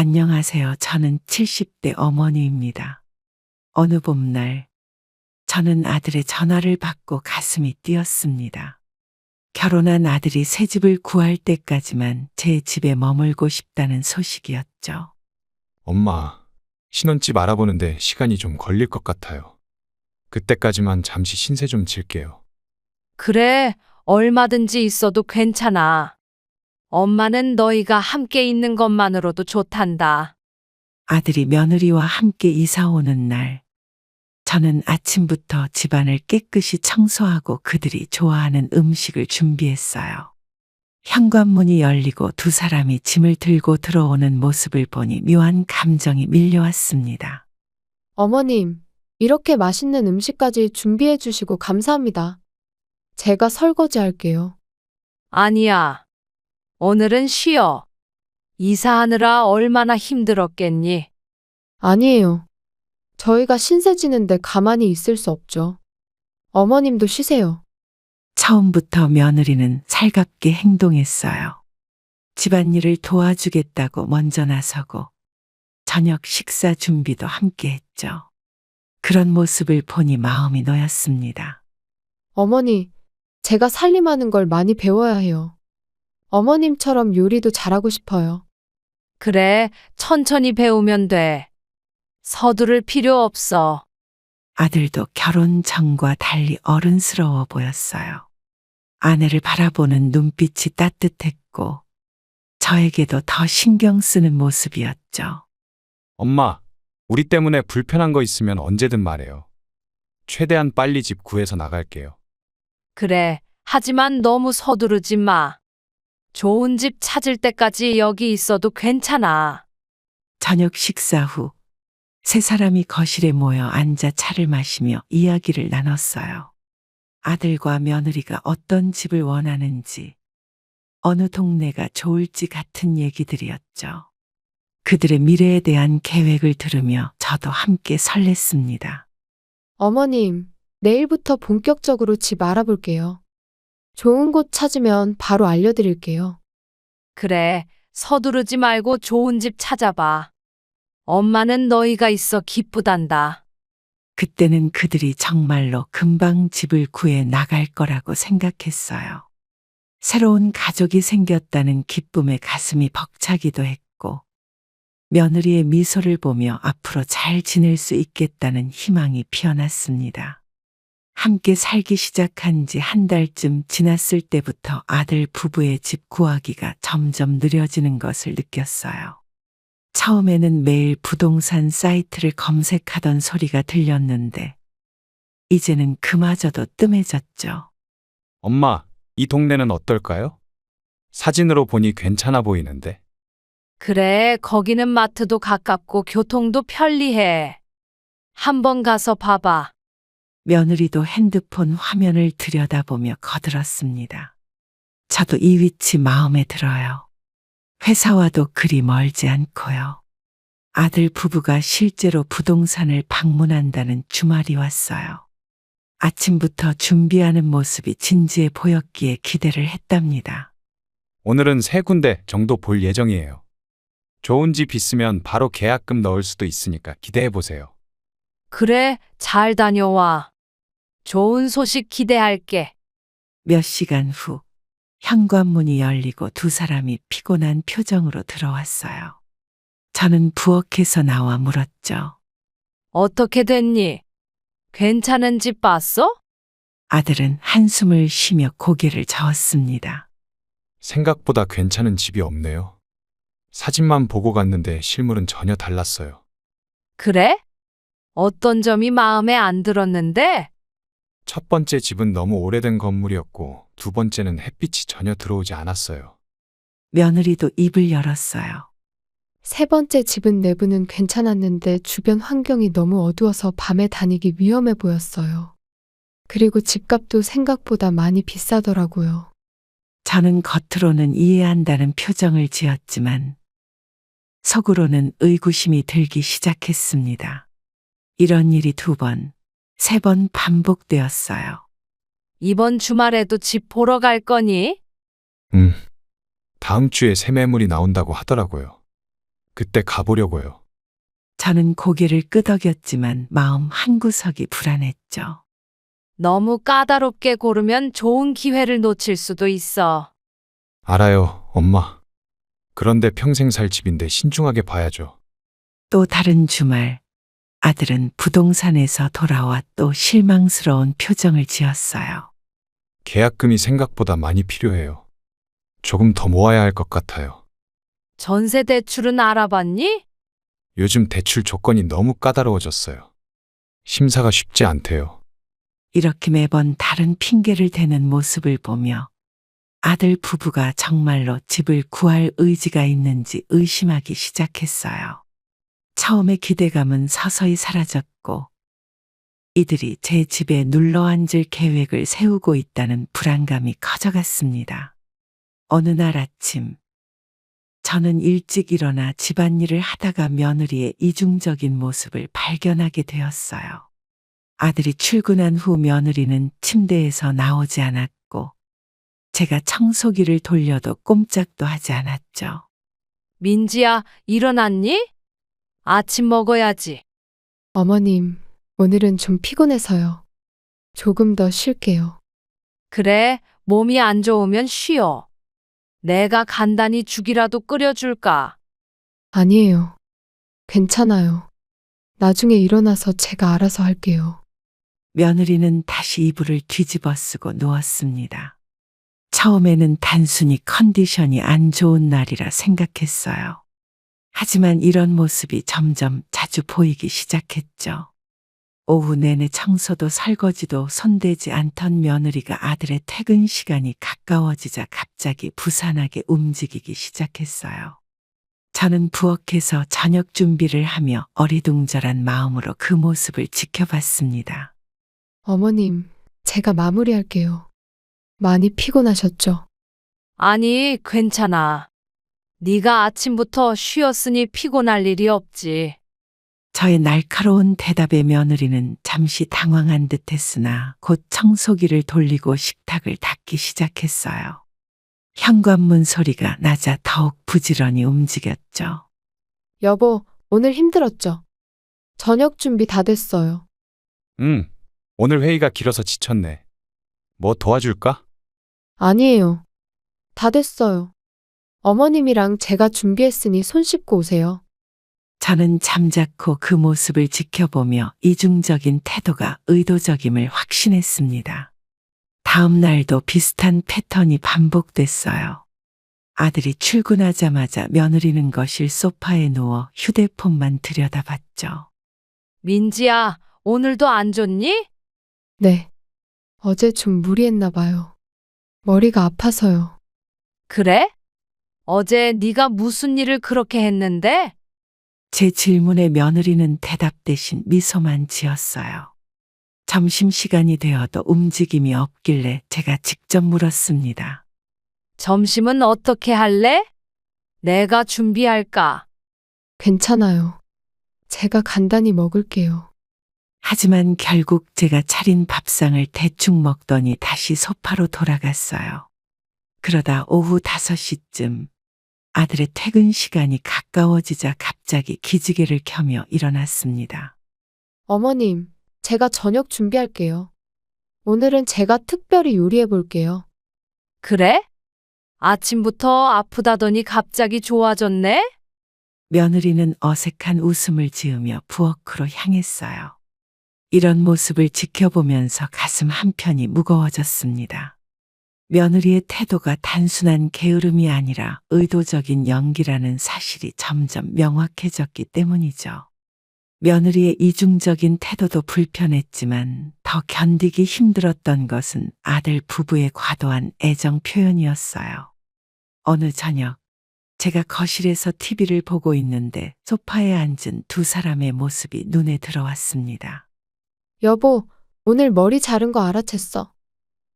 안녕하세요. 저는 70대 어머니입니다. 어느 봄날, 저는 아들의 전화를 받고 가슴이 뛰었습니다. 결혼한 아들이 새 집을 구할 때까지만 제 집에 머물고 싶다는 소식이었죠. 엄마, 신혼집 알아보는데 시간이 좀 걸릴 것 같아요. 그때까지만 잠시 신세 좀 질게요. 그래, 얼마든지 있어도 괜찮아. 엄마는 너희가 함께 있는 것만으로도 좋단다. 아들이 며느리와 함께 이사 오는 날, 저는 아침부터 집안을 깨끗이 청소하고 그들이 좋아하는 음식을 준비했어요. 현관문이 열리고 두 사람이 짐을 들고 들어오는 모습을 보니 묘한 감정이 밀려왔습니다. 어머님, 이렇게 맛있는 음식까지 준비해 주시고 감사합니다. 제가 설거지 할게요. 아니야. 오늘은 쉬어. 이사하느라 얼마나 힘들었겠니? 아니에요. 저희가 신세 지는데 가만히 있을 수 없죠. 어머님도 쉬세요. 처음부터 며느리는 살갑게 행동했어요. 집안일을 도와주겠다고 먼저 나서고 저녁 식사 준비도 함께 했죠. 그런 모습을 보니 마음이 놓였습니다. 어머니, 제가 살림하는 걸 많이 배워야 해요. 어머님처럼 요리도 잘하고 싶어요. 그래, 천천히 배우면 돼. 서두를 필요 없어. 아들도 결혼 전과 달리 어른스러워 보였어요. 아내를 바라보는 눈빛이 따뜻했고 저에게도 더 신경 쓰는 모습이었죠. 엄마, 우리 때문에 불편한 거 있으면 언제든 말해요. 최대한 빨리 집 구해서 나갈게요. 그래, 하지만 너무 서두르지 마. 좋은 집 찾을 때까지 여기 있어도 괜찮아. 저녁 식사 후 세 사람이 거실에 모여 앉아 차를 마시며 이야기를 나눴어요. 아들과 며느리가 어떤 집을 원하는지, 어느 동네가 좋을지 같은 얘기들이었죠. 그들의 미래에 대한 계획을 들으며 저도 함께 설렜습니다. 어머님, 내일부터 본격적으로 집 알아볼게요. 좋은 곳 찾으면 바로 알려드릴게요. 그래, 서두르지 말고 좋은 집 찾아봐. 엄마는 너희가 있어 기쁘단다. 그때는 그들이 정말로 금방 집을 구해 나갈 거라고 생각했어요. 새로운 가족이 생겼다는 기쁨에 가슴이 벅차기도 했고, 며느리의 미소를 보며 앞으로 잘 지낼 수 있겠다는 희망이 피어났습니다. 함께 살기 시작한 지 한 달쯤 지났을 때부터 아들 부부의 집 구하기가 점점 느려지는 것을 느꼈어요. 처음에는 매일 부동산 사이트를 검색하던 소리가 들렸는데, 이제는 그마저도 뜸해졌죠. 엄마, 이 동네는 어떨까요? 사진으로 보니 괜찮아 보이는데. 그래, 거기는 마트도 가깝고 교통도 편리해. 한번 가서 봐봐. 며느리도 핸드폰 화면을 들여다보며 거들었습니다. 저도 이 위치 마음에 들어요. 회사와도 그리 멀지 않고요. 아들 부부가 실제로 부동산을 방문한다는 주말이 왔어요. 아침부터 준비하는 모습이 진지해 보였기에 기대를 했답니다. 오늘은 세 군데 정도 볼 예정이에요. 좋은 집 있으면 바로 계약금 넣을 수도 있으니까 기대해 보세요. 그래, 잘 다녀와. 좋은 소식 기대할게. 몇 시간 후 현관문이 열리고 두 사람이 피곤한 표정으로 들어왔어요. 저는 부엌에서 나와 물었죠. 어떻게 됐니? 괜찮은 집 봤어? 아들은 한숨을 쉬며 고개를 저었습니다. 생각보다 괜찮은 집이 없네요. 사진만 보고 갔는데 실물은 전혀 달랐어요. 그래? 어떤 점이 마음에 안 들었는데? 첫 번째 집은 너무 오래된 건물이었고 두 번째는 햇빛이 전혀 들어오지 않았어요. 며느리도 입을 열었어요. 세 번째 집은 내부는 괜찮았는데 주변 환경이 너무 어두워서 밤에 다니기 위험해 보였어요. 그리고 집값도 생각보다 많이 비싸더라고요. 저는 겉으로는 이해한다는 표정을 지었지만 속으로는 의구심이 들기 시작했습니다. 이런 일이 두 번, 세 번 반복되었어요. 이번 주말에도 집 보러 갈 거니? 다음 주에 새 매물이 나온다고 하더라고요. 그때 가보려고요. 저는 고개를 끄덕였지만 마음 한구석이 불안했죠. 너무 까다롭게 고르면 좋은 기회를 놓칠 수도 있어. 알아요, 엄마. 그런데 평생 살 집인데 신중하게 봐야죠. 또 다른 주말, 아들은 부동산에서 돌아와 또 실망스러운 표정을 지었어요. 계약금이 생각보다 많이 필요해요. 조금 더 모아야 할 것 같아요. 전세 대출은 알아봤니? 요즘 대출 조건이 너무 까다로워졌어요. 심사가 쉽지 않대요. 이렇게 매번 다른 핑계를 대는 모습을 보며 아들 부부가 정말로 집을 구할 의지가 있는지 의심하기 시작했어요. 처음에 기대감은 서서히 사라졌고 이들이 제 집에 눌러앉을 계획을 세우고 있다는 불안감이 커져갔습니다. 어느 날 아침, 저는 일찍 일어나 집안일을 하다가 며느리의 이중적인 모습을 발견하게 되었어요. 아들이 출근한 후 며느리는 침대에서 나오지 않았고 제가 청소기를 돌려도 꼼짝도 하지 않았죠. 민지야, 일어났니? 아침 먹어야지. 어머님, 오늘은 좀 피곤해서요. 조금 더 쉴게요. 그래, 몸이 안 좋으면 쉬어. 내가 간단히 죽이라도 끓여줄까? 아니에요. 괜찮아요. 나중에 일어나서 제가 알아서 할게요. 며느리는 다시 이불을 뒤집어 쓰고 누웠습니다. 처음에는 단순히 컨디션이 안 좋은 날이라 생각했어요. 하지만 이런 모습이 점점 자주 보이기 시작했죠. 오후 내내 청소도 설거지도 손대지 않던 며느리가 아들의 퇴근 시간이 가까워지자 갑자기 부산하게 움직이기 시작했어요. 저는 부엌에서 저녁 준비를 하며 어리둥절한 마음으로 그 모습을 지켜봤습니다. 어머님, 제가 마무리할게요. 많이 피곤하셨죠? 아니, 괜찮아. 네가 아침부터 쉬었으니 피곤할 일이 없지. 저의 날카로운 대답에 며느리는 잠시 당황한 듯 했으나 곧 청소기를 돌리고 식탁을 닦기 시작했어요. 현관문 소리가 나자 더욱 부지런히 움직였죠. 여보, 오늘 힘들었죠? 저녁 준비 다 됐어요. 오늘 회의가 길어서 지쳤네. 뭐 도와줄까? 아니에요. 다 됐어요. 어머님이랑 제가 준비했으니 손 씻고 오세요. 저는 잠자코 그 모습을 지켜보며 이중적인 태도가 의도적임을 확신했습니다. 다음 날도 비슷한 패턴이 반복됐어요. 아들이 출근하자마자 며느리는 거실 소파에 누워 휴대폰만 들여다봤죠. 민지야, 오늘도 안 좋니? 네. 어제 좀 무리했나 봐요. 머리가 아파서요. 그래? 어제 네가 무슨 일을 그렇게 했는데? 제 질문에 며느리는 대답 대신 미소만 지었어요. 점심시간이 되어도 움직임이 없길래 제가 직접 물었습니다. 점심은 어떻게 할래? 내가 준비할까? 괜찮아요. 제가 간단히 먹을게요. 하지만 결국 제가 차린 밥상을 대충 먹더니 다시 소파로 돌아갔어요. 그러다 오후 5시쯤 아들의 퇴근 시간이 가까워지자 갑자기 기지개를 켜며 일어났습니다. 어머님, 제가 저녁 준비할게요. 오늘은 제가 특별히 요리해 볼게요. 그래? 아침부터 아프다더니 갑자기 좋아졌네? 며느리는 어색한 웃음을 지으며 부엌으로 향했어요. 이런 모습을 지켜보면서 가슴 한편이 무거워졌습니다. 며느리의 태도가 단순한 게으름이 아니라 의도적인 연기라는 사실이 점점 명확해졌기 때문이죠. 며느리의 이중적인 태도도 불편했지만 더 견디기 힘들었던 것은 아들 부부의 과도한 애정 표현이었어요. 어느 저녁, 제가 거실에서 TV를 보고 있는데 소파에 앉은 두 사람의 모습이 눈에 들어왔습니다. 여보, 오늘 머리 자른 거 알아챘어.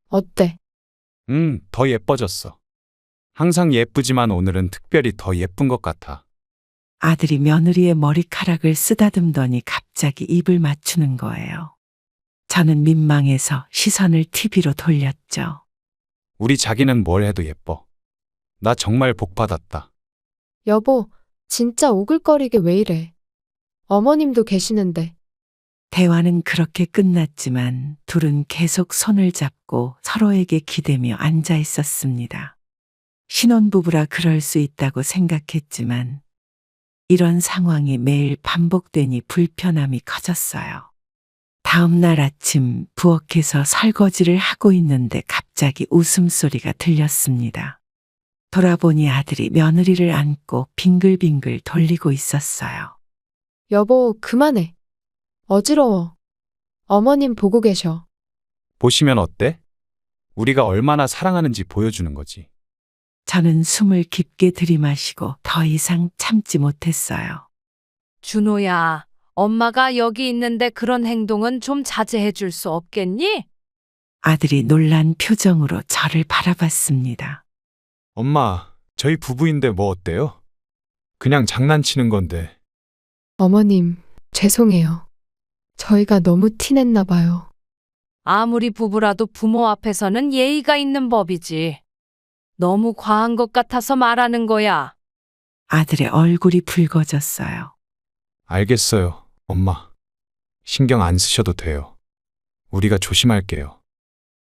어때? 더 예뻐졌어. 항상 예쁘지만 오늘은 특별히 더 예쁜 것 같아. 아들이 며느리의 머리카락을 쓰다듬더니 갑자기 입을 맞추는 거예요. 저는 민망해서 시선을 TV로 돌렸죠. 우리 자기는 뭘 해도 예뻐. 나 정말 복 받았다. 여보, 진짜 오글거리게 왜 이래? 어머님도 계시는데. 대화는 그렇게 끝났지만 둘은 계속 손을 잡고 서로에게 기대며 앉아 있었습니다. 신혼부부라 그럴 수 있다고 생각했지만 이런 상황이 매일 반복되니 불편함이 커졌어요. 다음 날 아침 부엌에서 설거지를 하고 있는데 갑자기 웃음소리가 들렸습니다. 돌아보니 아들이 며느리를 안고 빙글빙글 돌리고 있었어요. 여보, 그만해. 어지러워. 어머님 보고 계셔. 보시면 어때? 우리가 얼마나 사랑하는지 보여주는 거지. 저는 숨을 깊게 들이마시고 더 이상 참지 못했어요. 준호야, 엄마가 여기 있는데 그런 행동은 좀 자제해 줄 수 없겠니? 아들이 놀란 표정으로 저를 바라봤습니다. 엄마, 저희 부부인데 뭐 어때요? 그냥 장난치는 건데. 어머님, 죄송해요. 저희가 너무 티냈나 봐요. 아무리 부부라도 부모 앞에서는 예의가 있는 법이지. 너무 과한 것 같아서 말하는 거야. 아들의 얼굴이 붉어졌어요. 알겠어요, 엄마. 신경 안 쓰셔도 돼요. 우리가 조심할게요.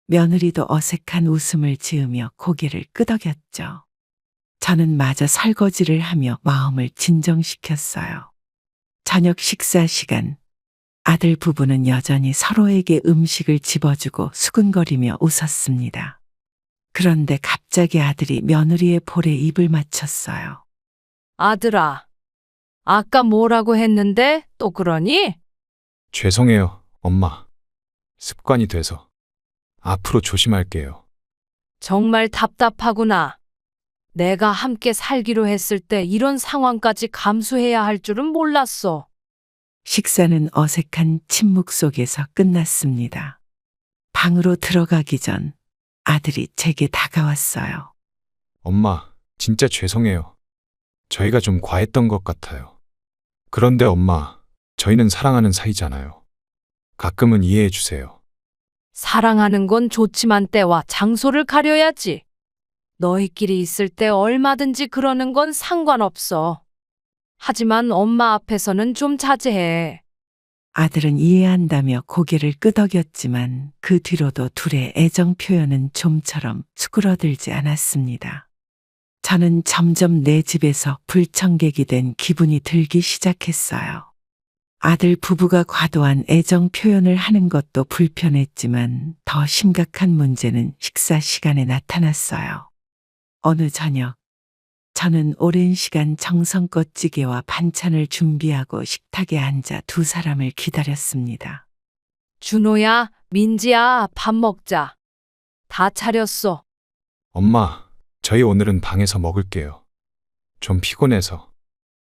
며느리도 어색한 웃음을 지으며 고개를 끄덕였죠. 저는 마저 설거지를 하며 마음을 진정시켰어요. 저녁 식사 시간, 아들 부부는 여전히 서로에게 음식을 집어주고 수근거리며 웃었습니다. 그런데 갑자기 아들이 며느리의 볼에 입을 맞췄어요. 아들아, 아까 뭐라고 했는데 또 그러니? 죄송해요, 엄마. 습관이 돼서. 앞으로 조심할게요. 정말 답답하구나. 내가 함께 살기로 했을 때 이런 상황까지 감수해야 할 줄은 몰랐어. 식사는 어색한 침묵 속에서 끝났습니다. 방으로 들어가기 전 아들이 제게 다가왔어요. 엄마, 진짜 죄송해요. 저희가 좀 과했던 것 같아요. 그런데 엄마, 저희는 사랑하는 사이잖아요. 가끔은 이해해 주세요. 사랑하는 건 좋지만 때와 장소를 가려야지. 너희끼리 있을 때 얼마든지 그러는 건 상관없어. 하지만 엄마 앞에서는 좀 자제해. 아들은 이해한다며 고개를 끄덕였지만 그 뒤로도 둘의 애정 표현은 좀처럼 수그러들지 않았습니다. 저는 점점 내 집에서 불청객이 된 기분이 들기 시작했어요. 아들 부부가 과도한 애정 표현을 하는 것도 불편했지만 더 심각한 문제는 식사 시간에 나타났어요. 어느 저녁, 저는 오랜 시간 정성껏 찌개와 반찬을 준비하고 식탁에 앉아 두 사람을 기다렸습니다. 준호야, 민지야, 밥 먹자. 다 차렸어. 엄마, 저희 오늘은 방에서 먹을게요. 좀 피곤해서.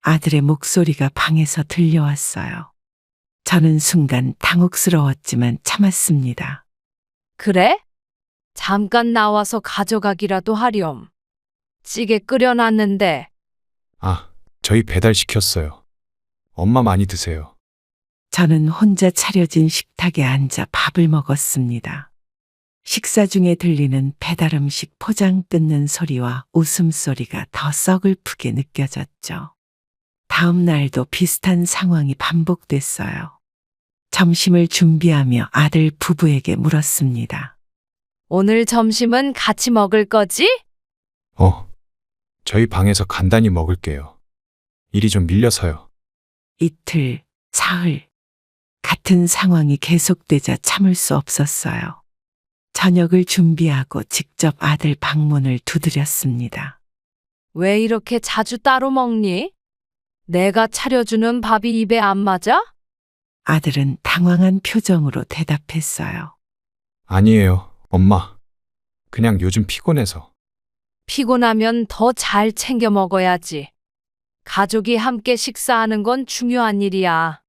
아들의 목소리가 방에서 들려왔어요. 저는 순간 당혹스러웠지만 참았습니다. 그래? 잠깐 나와서 가져가기라도 하렴. 찌개 끓여놨는데. 아, 저희 배달시켰어요. 엄마 많이 드세요. 저는 혼자 차려진 식탁에 앉아 밥을 먹었습니다. 식사 중에 들리는 배달 음식 포장 뜯는 소리와 웃음소리가 더 서글프게 느껴졌죠. 다음 날도 비슷한 상황이 반복됐어요. 점심을 준비하며 아들 부부에게 물었습니다. 오늘 점심은 같이 먹을 거지? 저희 방에서 간단히 먹을게요. 일이 좀 밀려서요. 이틀, 사흘, 같은 상황이 계속되자 참을 수 없었어요. 저녁을 준비하고 직접 아들 방문을 두드렸습니다. 왜 이렇게 자주 따로 먹니? 내가 차려주는 밥이 입에 안 맞아? 아들은 당황한 표정으로 대답했어요. 아니에요, 엄마. 그냥 요즘 피곤해서. 피곤하면 더 잘 챙겨 먹어야지. 가족이 함께 식사하는 건 중요한 일이야.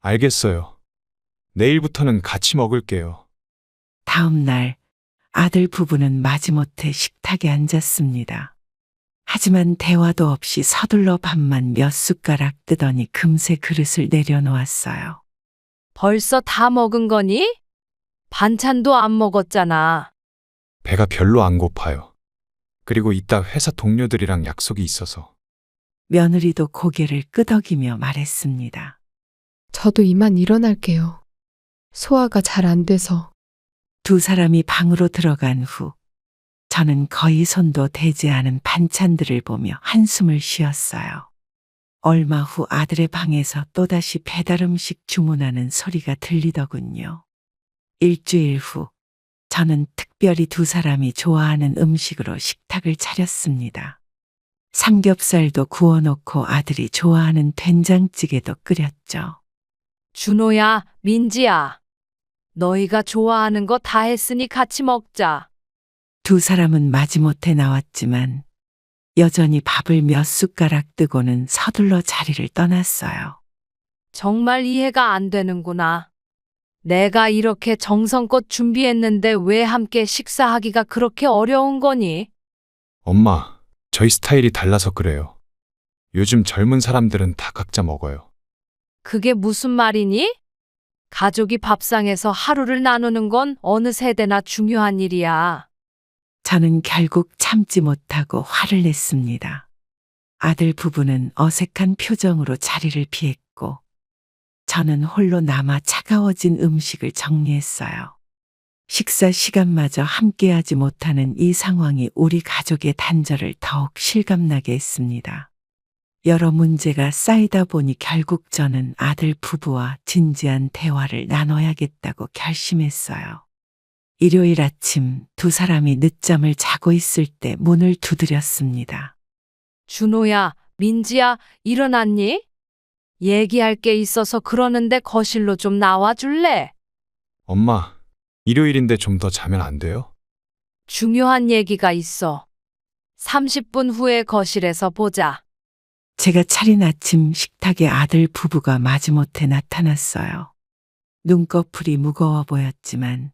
알겠어요. 내일부터는 같이 먹을게요. 다음 날 아들 부부는 마지못해 식탁에 앉았습니다. 하지만 대화도 없이 서둘러 밥만 몇 숟가락 뜨더니 금세 그릇을 내려놓았어요. 벌써 다 먹은 거니? 반찬도 안 먹었잖아. 배가 별로 안 고파요. 그리고 이따 회사 동료들이랑 약속이 있어서. 며느리도 고개를 끄덕이며 말했습니다. 저도 이만 일어날게요. 소화가 잘 안 돼서. 두 사람이 방으로 들어간 후 저는 거의 손도 대지 않은 반찬들을 보며 한숨을 쉬었어요. 얼마 후 아들의 방에서 또다시 배달 음식 주문하는 소리가 들리더군요. 일주일 후 저는 특별히 두 사람이 좋아하는 음식으로 식탁을 차렸습니다. 삼겹살도 구워놓고 아들이 좋아하는 된장찌개도 끓였죠. 준호야, 민지야. 너희가 좋아하는 거 다 했으니 같이 먹자. 두 사람은 마지못해 나왔지만 여전히 밥을 몇 숟가락 뜨고는 서둘러 자리를 떠났어요. 정말 이해가 안 되는구나. 내가 이렇게 정성껏 준비했는데 왜 함께 식사하기가 그렇게 어려운 거니? 엄마, 저희 스타일이 달라서 그래요. 요즘 젊은 사람들은 다 각자 먹어요. 그게 무슨 말이니? 가족이 밥상에서 하루를 나누는 건 어느 세대나 중요한 일이야. 저는 결국 참지 못하고 화를 냈습니다. 아들 부부는 어색한 표정으로 자리를 피했고 저는 홀로 남아 차가워진 음식을 정리했어요. 식사 시간마저 함께하지 못하는 이 상황이 우리 가족의 단절을 더욱 실감나게 했습니다. 여러 문제가 쌓이다 보니 결국 저는 아들 부부와 진지한 대화를 나눠야겠다고 결심했어요. 일요일 아침 두 사람이 늦잠을 자고 있을 때 문을 두드렸습니다. 준호야, 민지야, 일어났니? 얘기할 게 있어서 그러는데 거실로 좀 나와 줄래? 엄마, 일요일인데 좀 더 자면 안 돼요? 중요한 얘기가 있어. 30분 후에 거실에서 보자. 제가 차린 아침 식탁에 아들 부부가 마지못해 나타났어요. 눈꺼풀이 무거워 보였지만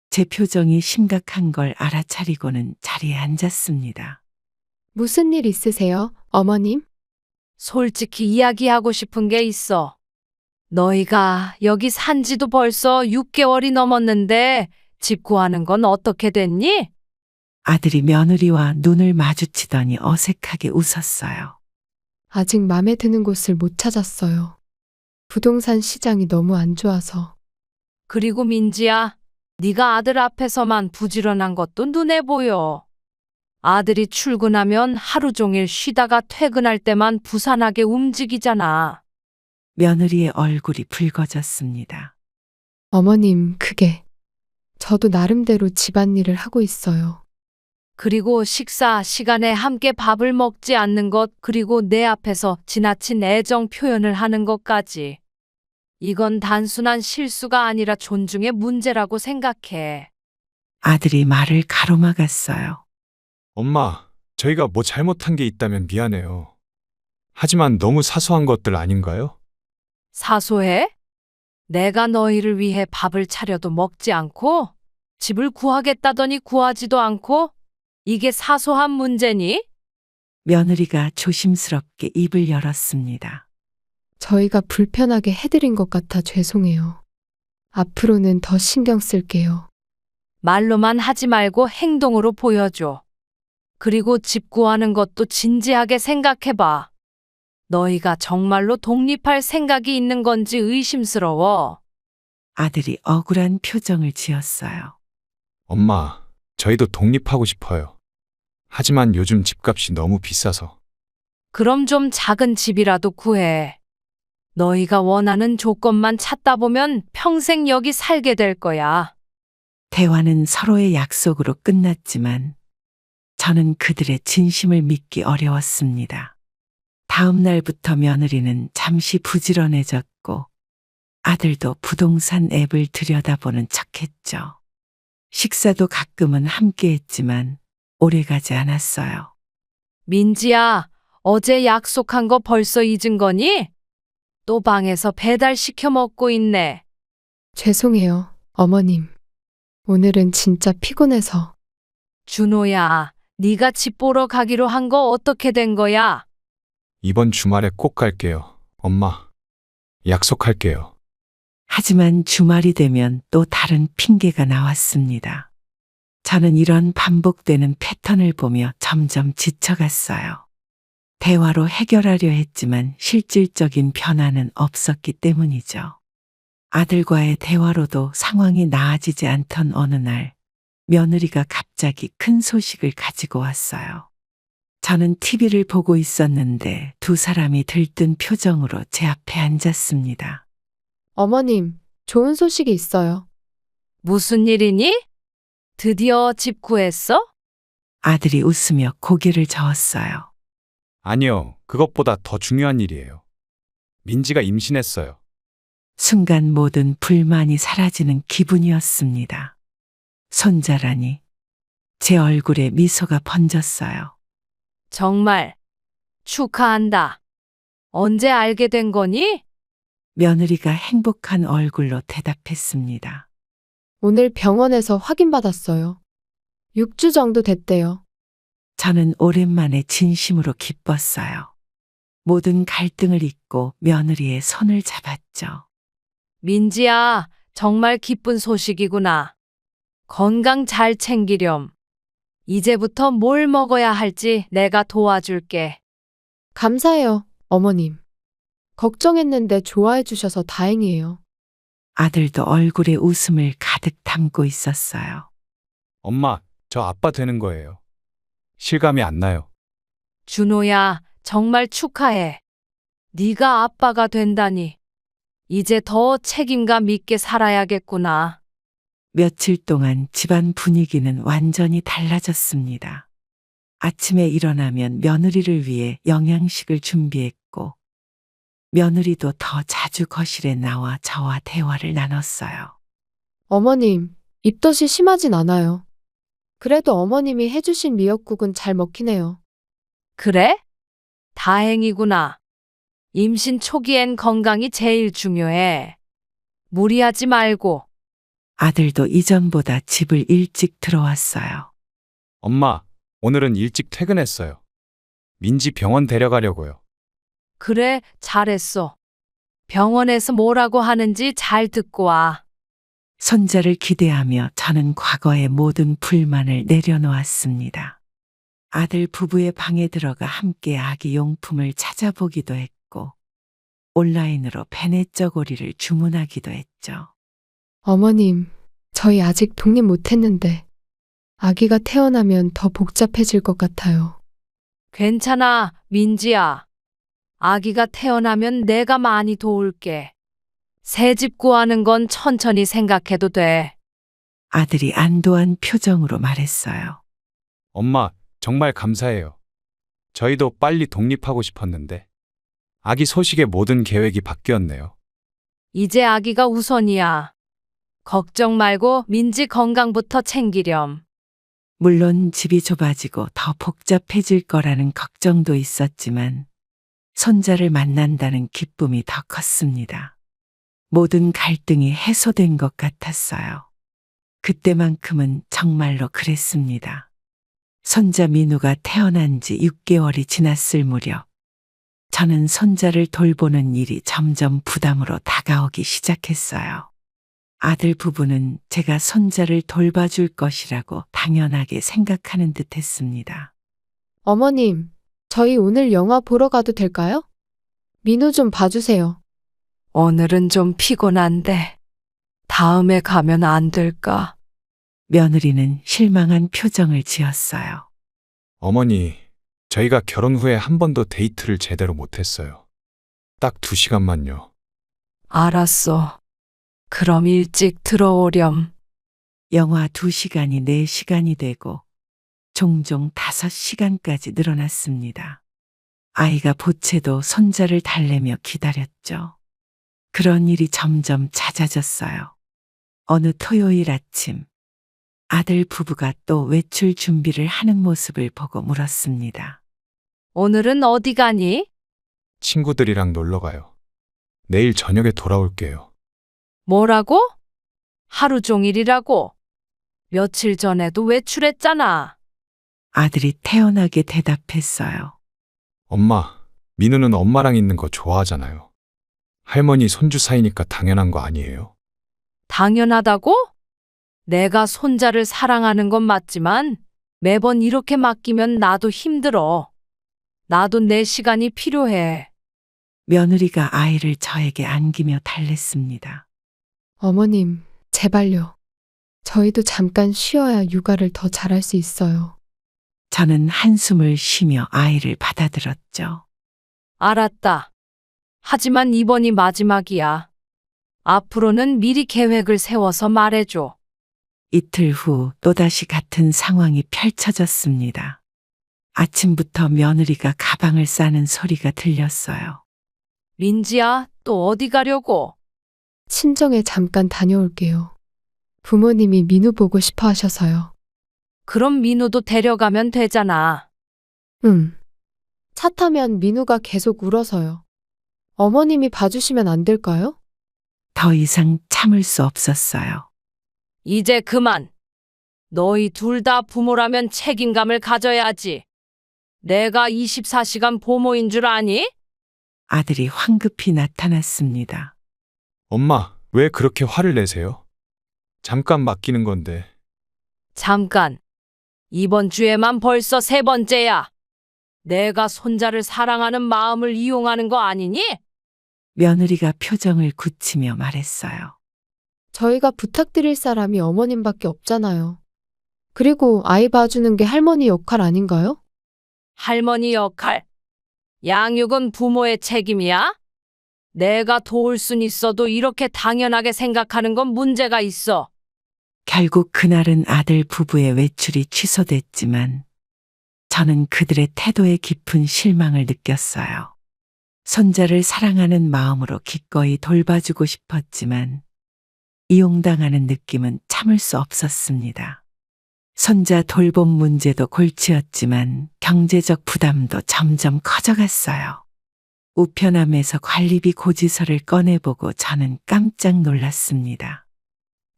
제 표정이 심각한 걸 알아차리고는 자리에 앉았습니다. 무슨 일 있으세요, 어머님? 솔직히 이야기하고 싶은 게 있어. 너희가 여기 산 지도 벌써 6개월이 넘었는데 집 구하는 건 어떻게 됐니? 아들이 며느리와 눈을 마주치더니 어색하게 웃었어요. 아직 맘에 드는 곳을 못 찾았어요. 부동산 시장이 너무 안 좋아서. 그리고 민지야, 네가 아들 앞에서만 부지런한 것도 눈에 보여. 아들이 출근하면 하루 종일 쉬다가 퇴근할 때만 부산하게 움직이잖아. 며느리의 얼굴이 붉어졌습니다. 어머님, 그게. 저도 나름대로 집안일을 하고 있어요. 그리고 식사 시간에 함께 밥을 먹지 않는 것, 그리고 내 앞에서 지나친 애정 표현을 하는 것까지. 이건 단순한 실수가 아니라 존중의 문제라고 생각해. 아들이 말을 가로막았어요. 엄마, 저희가 뭐 잘못한 게 있다면 미안해요. 하지만 너무 사소한 것들 아닌가요? 사소해? 내가 너희를 위해 밥을 차려도 먹지 않고 집을 구하겠다더니 구하지도 않고 이게 사소한 문제니? 며느리가 조심스럽게 입을 열었습니다. 저희가 불편하게 해드린 것 같아 죄송해요. 앞으로는 더 신경 쓸게요. 말로만 하지 말고 행동으로 보여줘. 그리고 집 구하는 것도 진지하게 생각해봐. 너희가 정말로 독립할 생각이 있는 건지 의심스러워. 아들이 억울한 표정을 지었어요. 엄마, 저희도 독립하고 싶어요. 하지만 요즘 집값이 너무 비싸서. 그럼 좀 작은 집이라도 구해. 너희가 원하는 조건만 찾다 보면 평생 여기 살게 될 거야. 대화는 서로의 약속으로 끝났지만 저는 그들의 진심을 믿기 어려웠습니다. 다음 날부터 며느리는 잠시 부지런해졌고 아들도 부동산 앱을 들여다보는 척했죠. 식사도 가끔은 함께했지만 오래가지 않았어요. 민지야, 어제 약속한 거 벌써 잊은 거니? 또 방에서 배달시켜 먹고 있네. 죄송해요, 어머님. 오늘은 진짜 피곤해서. 준호야, 네가 집 보러 가기로 한 거 어떻게 된 거야? 이번 주말에 꼭 갈게요. 엄마, 약속할게요. 하지만 주말이 되면 또 다른 핑계가 나왔습니다. 저는 이런 반복되는 패턴을 보며 점점 지쳐갔어요. 대화로 해결하려 했지만 실질적인 변화는 없었기 때문이죠. 아들과의 대화로도 상황이 나아지지 않던 어느 날, 며느리가 갑자기 큰 소식을 가지고 왔어요. 저는 TV를 보고 있었는데 두 사람이 들뜬 표정으로 제 앞에 앉았습니다. 어머님, 좋은 소식이 있어요. 무슨 일이니? 드디어 집 구했어? 아들이 웃으며 고개를 저었어요. 아니요, 그것보다 더 중요한 일이에요. 민지가 임신했어요. 순간 모든 불만이 사라지는 기분이었습니다. 손자라니. 제 얼굴에 미소가 번졌어요. 정말 축하한다. 언제 알게 된 거니? 며느리가 행복한 얼굴로 대답했습니다. 오늘 병원에서 확인받았어요. 6주 정도 됐대요. 저는 오랜만에 진심으로 기뻤어요. 모든 갈등을 잊고 며느리의 손을 잡았죠. 민지야, 정말 기쁜 소식이구나. 건강 잘 챙기렴. 이제부터 뭘 먹어야 할지 내가 도와줄게. 감사해요, 어머님. 걱정했는데 좋아해 주셔서 다행이에요. 아들도 얼굴에 웃음을 가득 담고 있었어요. 엄마, 저 아빠 되는 거예요. 실감이 안 나요. 준호야, 정말 축하해. 네가 아빠가 된다니. 이제 더 책임감 있게 살아야겠구나. 며칠 동안 집안 분위기는 완전히 달라졌습니다. 아침에 일어나면 며느리를 위해 영양식을 준비했고, 며느리도 더 자주 거실에 나와 저와 대화를 나눴어요. 어머님, 입덧이 심하진 않아요. 그래도 어머님이 해주신 미역국은 잘 먹긴 해요. 그래? 다행이구나. 임신 초기엔 건강이 제일 중요해. 무리하지 말고. 아들도 이전보다 집을 일찍 들어왔어요. 엄마, 오늘은 일찍 퇴근했어요. 민지 병원 데려가려고요. 그래, 잘했어. 병원에서 뭐라고 하는지 잘 듣고 와. 손자를 기대하며 저는 과거의 모든 불만을 내려놓았습니다. 아들 부부의 방에 들어가 함께 아기 용품을 찾아보기도 했고, 온라인으로 베네쩌고리를 주문하기도 했죠. 어머님, 저희 아직 독립 못했는데 아기가 태어나면 더 복잡해질 것 같아요. 괜찮아, 민지야. 아기가 태어나면 내가 많이 도울게. 새 집 구하는 건 천천히 생각해도 돼. 아들이 안도한 표정으로 말했어요. 엄마, 정말 감사해요. 저희도 빨리 독립하고 싶었는데. 아기 소식에 모든 계획이 바뀌었네요. 이제 아기가 우선이야. 걱정 말고 민지 건강부터 챙기렴. 물론 집이 좁아지고 더 복잡해질 거라는 걱정도 있었지만, 손자를 만난다는 기쁨이 더 컸습니다. 모든 갈등이 해소된 것 같았어요. 그때만큼은 정말로 그랬습니다. 손자 민우가 태어난 지 6개월이 지났을 무렵, 저는 손자를 돌보는 일이 점점 부담으로 다가오기 시작했어요. 아들 부부는 제가 손자를 돌봐줄 것이라고 당연하게 생각하는 듯 했습니다. 어머님, 저희 오늘 영화 보러 가도 될까요? 민우 좀 봐주세요. 오늘은 좀 피곤한데 다음에 가면 안 될까? 며느리는 실망한 표정을 지었어요. 어머니, 저희가 결혼 후에 한 번도 데이트를 제대로 못했어요. 딱 2시간만요. 알았어. 그럼 일찍 들어오렴. 영화 2시간이 4시간이 되고 종종 5시간까지 늘어났습니다. 아이가 보채도 손자를 달래며 기다렸죠. 그런 일이 점점 잦아졌어요. 어느 토요일 아침, 아들 부부가 또 외출 준비를 하는 모습을 보고 물었습니다. 오늘은 어디 가니? 친구들이랑 놀러 가요. 내일 저녁에 돌아올게요. 뭐라고? 하루 종일이라고? 며칠 전에도 외출했잖아. 아들이 태연하게 대답했어요. 엄마, 민우는 엄마랑 있는 거 좋아하잖아요. 할머니 손주 사이니까 당연한 거 아니에요? 당연하다고? 내가 손자를 사랑하는 건 맞지만 매번 이렇게 맡기면 나도 힘들어. 나도 내 시간이 필요해. 며느리가 아이를 저에게 안기며 달랬습니다. 어머님, 제발요. 저희도 잠깐 쉬어야 육아를 더 잘할 수 있어요. 저는 한숨을 쉬며 아이를 받아들었죠. 알았다. 하지만 이번이 마지막이야. 앞으로는 미리 계획을 세워서 말해줘. 이틀 후 또다시 같은 상황이 펼쳐졌습니다. 아침부터 며느리가 가방을 싸는 소리가 들렸어요. 민지야, 또 어디 가려고? 친정에 잠깐 다녀올게요. 부모님이 민우 보고 싶어 하셔서요. 그럼 민우도 데려가면 되잖아. 차 타면 민우가 계속 울어서요. 어머님이 봐주시면 안 될까요? 더 이상 참을 수 없었어요. 이제 그만. 너희 둘 다 부모라면 책임감을 가져야지. 내가 24시간 보모인 줄 아니? 아들이 황급히 나타났습니다. 엄마, 왜 그렇게 화를 내세요? 잠깐 맡기는 건데. 잠깐. 이번 주에만 벌써 3번째야. 내가 손자를 사랑하는 마음을 이용하는 거 아니니? 며느리가 표정을 굳히며 말했어요. 저희가 부탁드릴 사람이 어머님밖에 없잖아요. 그리고 아이 봐주는 게 할머니 역할 아닌가요? 할머니 역할. 양육은 부모의 책임이야? 내가 도울 순 있어도 이렇게 당연하게 생각하는 건 문제가 있어. 결국 그날은 아들 부부의 외출이 취소됐지만 저는 그들의 태도에 깊은 실망을 느꼈어요. 손자를 사랑하는 마음으로 기꺼이 돌봐주고 싶었지만 이용당하는 느낌은 참을 수 없었습니다. 손자 돌봄 문제도 골치였지만 경제적 부담도 점점 커져갔어요. 우편함에서 관리비 고지서를 꺼내보고 저는 깜짝 놀랐습니다.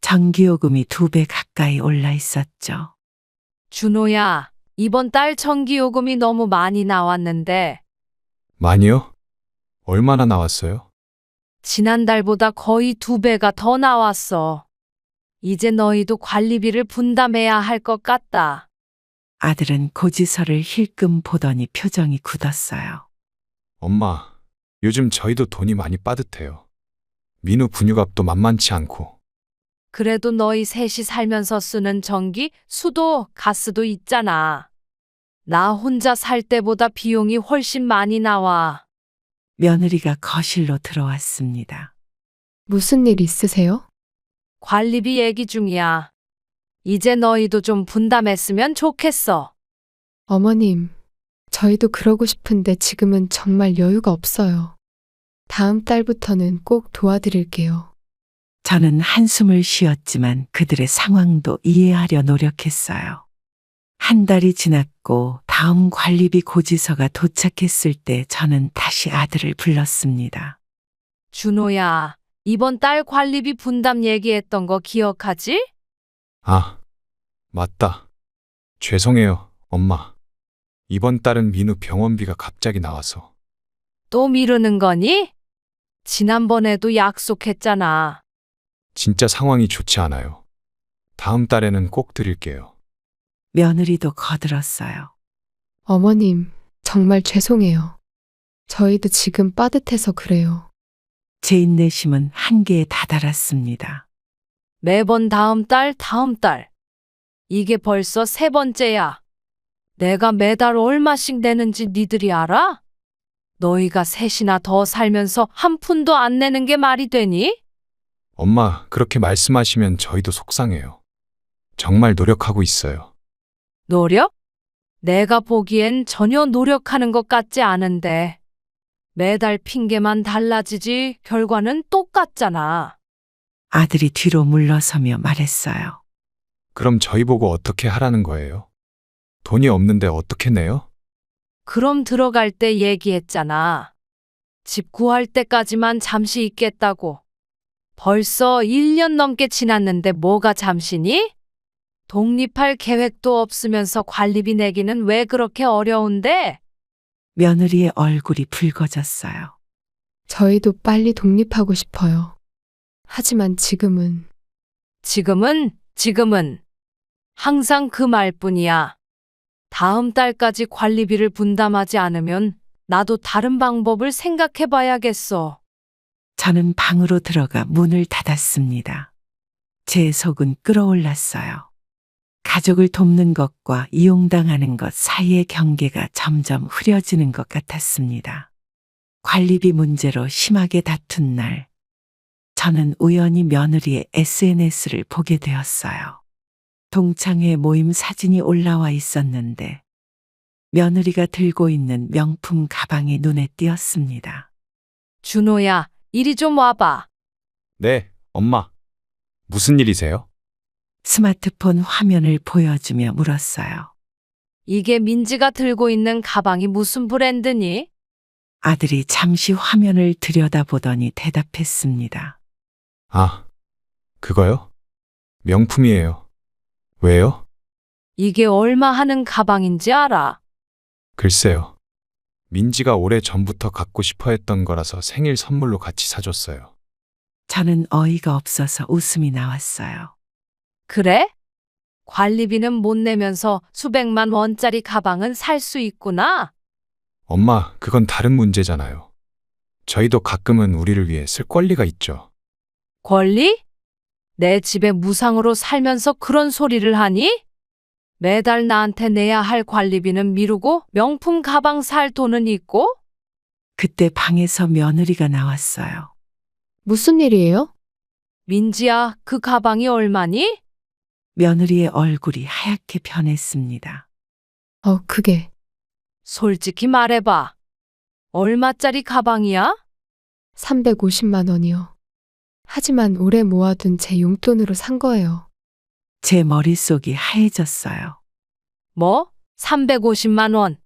전기요금이 2배 가까이 올라 있었죠. 준호야, 이번 달 전기요금이 너무 많이 나왔는데 많이요? 얼마나 나왔어요? 지난달보다 거의 2배가 더 나왔어. 이제 너희도 관리비를 분담해야 할 것 같다. 아들은 고지서를 힐끔 보더니 표정이 굳었어요. 엄마, 요즘 저희도 돈이 많이 빠듯해요. 민우 분유값도 만만치 않고. 그래도 너희 셋이 살면서 쓰는 전기, 수도, 가스도 있잖아. 나 혼자 살 때보다 비용이 훨씬 많이 나와. 며느리가 거실로 들어왔습니다. 무슨 일 있으세요? 관리비 얘기 중이야. 이제 너희도 좀 분담했으면 좋겠어. 어머님, 저희도 그러고 싶은데 지금은 정말 여유가 없어요. 다음 달부터는 꼭 도와드릴게요. 저는 한숨을 쉬었지만 그들의 상황도 이해하려 노력했어요. 한 달이 지났고 다음 관리비 고지서가 도착했을 때 저는 다시 아들을 불렀습니다. 준호야, 이번 달 관리비 분담 얘기했던 거 기억하지? 아, 맞다. 죄송해요, 엄마. 이번 달은 민우 병원비가 갑자기 나와서. 또 미루는 거니? 지난번에도 약속했잖아. 진짜 상황이 좋지 않아요. 다음 달에는 꼭 드릴게요. 며느리도 거들었어요. 어머님, 정말 죄송해요. 저희도 지금 빠듯해서 그래요. 제 인내심은 한계에 다다랐습니다. 매번 다음 달, 다음 달. 이게 벌써 3번째야. 내가 매달 얼마씩 내는지 니들이 알아? 너희가 셋이나 더 살면서 한 푼도 안 내는 게 말이 되니? 엄마, 그렇게 말씀하시면 저희도 속상해요. 정말 노력하고 있어요. 노력? 내가 보기엔 전혀 노력하는 것 같지 않은데. 매달 핑계만 달라지지 결과는 똑같잖아. 아들이 뒤로 물러서며 말했어요. 그럼 저희 보고 어떻게 하라는 거예요? 돈이 없는데 어떻게 내요? 그럼 들어갈 때 얘기했잖아. 집 구할 때까지만 잠시 있겠다고. 벌써 1년 넘게 지났는데 뭐가 잠시니? 독립할 계획도 없으면서 관리비 내기는 왜 그렇게 어려운데? 며느리의 얼굴이 붉어졌어요. 저희도 빨리 독립하고 싶어요. 하지만 지금은 지금은 항상 그 말뿐이야. 다음 달까지 관리비를 분담하지 않으면 나도 다른 방법을 생각해 봐야겠어. 저는 방으로 들어가 문을 닫았습니다. 제 속은 끓어올랐어요. 가족을 돕는 것과 이용당하는 것 사이의 경계가 점점 흐려지는 것 같았습니다. 관리비 문제로 심하게 다툰 날, 저는 우연히 며느리의 SNS를 보게 되었어요. 동창회 모임 사진이 올라와 있었는데 며느리가 들고 있는 명품 가방이 눈에 띄었습니다. 준호야, 이리 좀 와봐. 네, 엄마. 무슨 일이세요? 스마트폰 화면을 보여주며 물었어요. 이게 민지가 들고 있는 가방이 무슨 브랜드니? 아들이 잠시 화면을 들여다보더니 대답했습니다. 아, 그거요? 명품이에요. 왜요? 이게 얼마 하는 가방인지 알아? 글쎄요. 민지가 오래 전부터 갖고 싶어 했던 거라서 생일 선물로 같이 사줬어요. 저는 어이가 없어서 웃음이 나왔어요. 그래? 관리비는 못 내면서 수백만 원짜리 가방은 살 수 있구나. 엄마, 그건 다른 문제잖아요. 저희도 가끔은 우리를 위해 쓸 권리가 있죠. 권리? 내 집에 무상으로 살면서 그런 소리를 하니? 매달 나한테 내야 할 관리비는 미루고 명품 가방 살 돈은 있고? 그때 방에서 며느리가 나왔어요. 무슨 일이에요? 민지야, 그 가방이 얼마니? 며느리의 얼굴이 하얗게 변했습니다. 그게 솔직히 말해봐. 얼마짜리 가방이야? 350만 원이요. 하지만 오래 모아둔 제 용돈으로 산 거예요. 제 머릿속이 하얘졌어요. 뭐? 350만 원.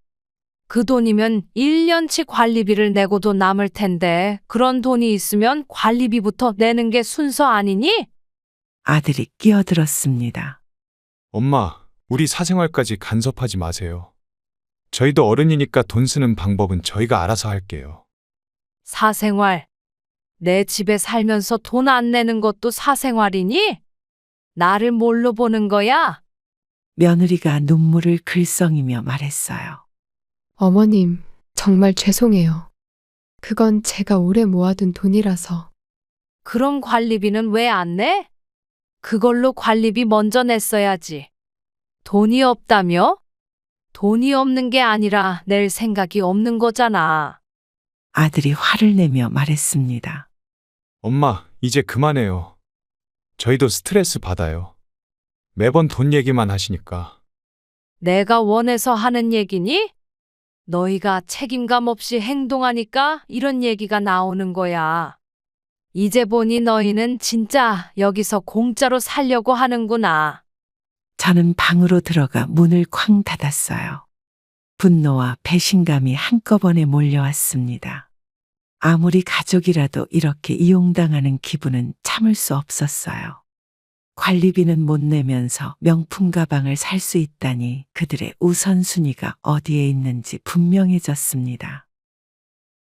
그 돈이면 1년치 관리비를 내고도 남을 텐데 그런 돈이 있으면 관리비부터 내는 게 순서 아니니? 아들이 끼어들었습니다. 엄마, 우리 사생활까지 간섭하지 마세요. 저희도 어른이니까 돈 쓰는 방법은 저희가 알아서 할게요. 사생활. 내 집에 살면서 돈 안 내는 것도 사생활이니? 나를 뭘로 보는 거야? 며느리가 눈물을 글썽이며 말했어요. 어머님, 정말 죄송해요. 그건 제가 오래 모아둔 돈이라서. 그럼 관리비는 왜 안 내? 그걸로 관리비 먼저 냈어야지. 돈이 없다며? 돈이 없는 게 아니라 낼 생각이 없는 거잖아. 아들이 화를 내며 말했습니다. 엄마, 이제 그만해요. 저희도 스트레스 받아요. 매번 돈 얘기만 하시니까. 내가 원해서 하는 얘기니? 너희가 책임감 없이 행동하니까 이런 얘기가 나오는 거야. 이제 보니 너희는 진짜 여기서 공짜로 살려고 하는구나. 저는 방으로 들어가 문을 쾅 닫았어요. 분노와 배신감이 한꺼번에 몰려왔습니다. 아무리 가족이라도 이렇게 이용당하는 기분은 참을 수 없었어요. 관리비는 못 내면서 명품 가방을 살 수 있다니 그들의 우선순위가 어디에 있는지 분명해졌습니다.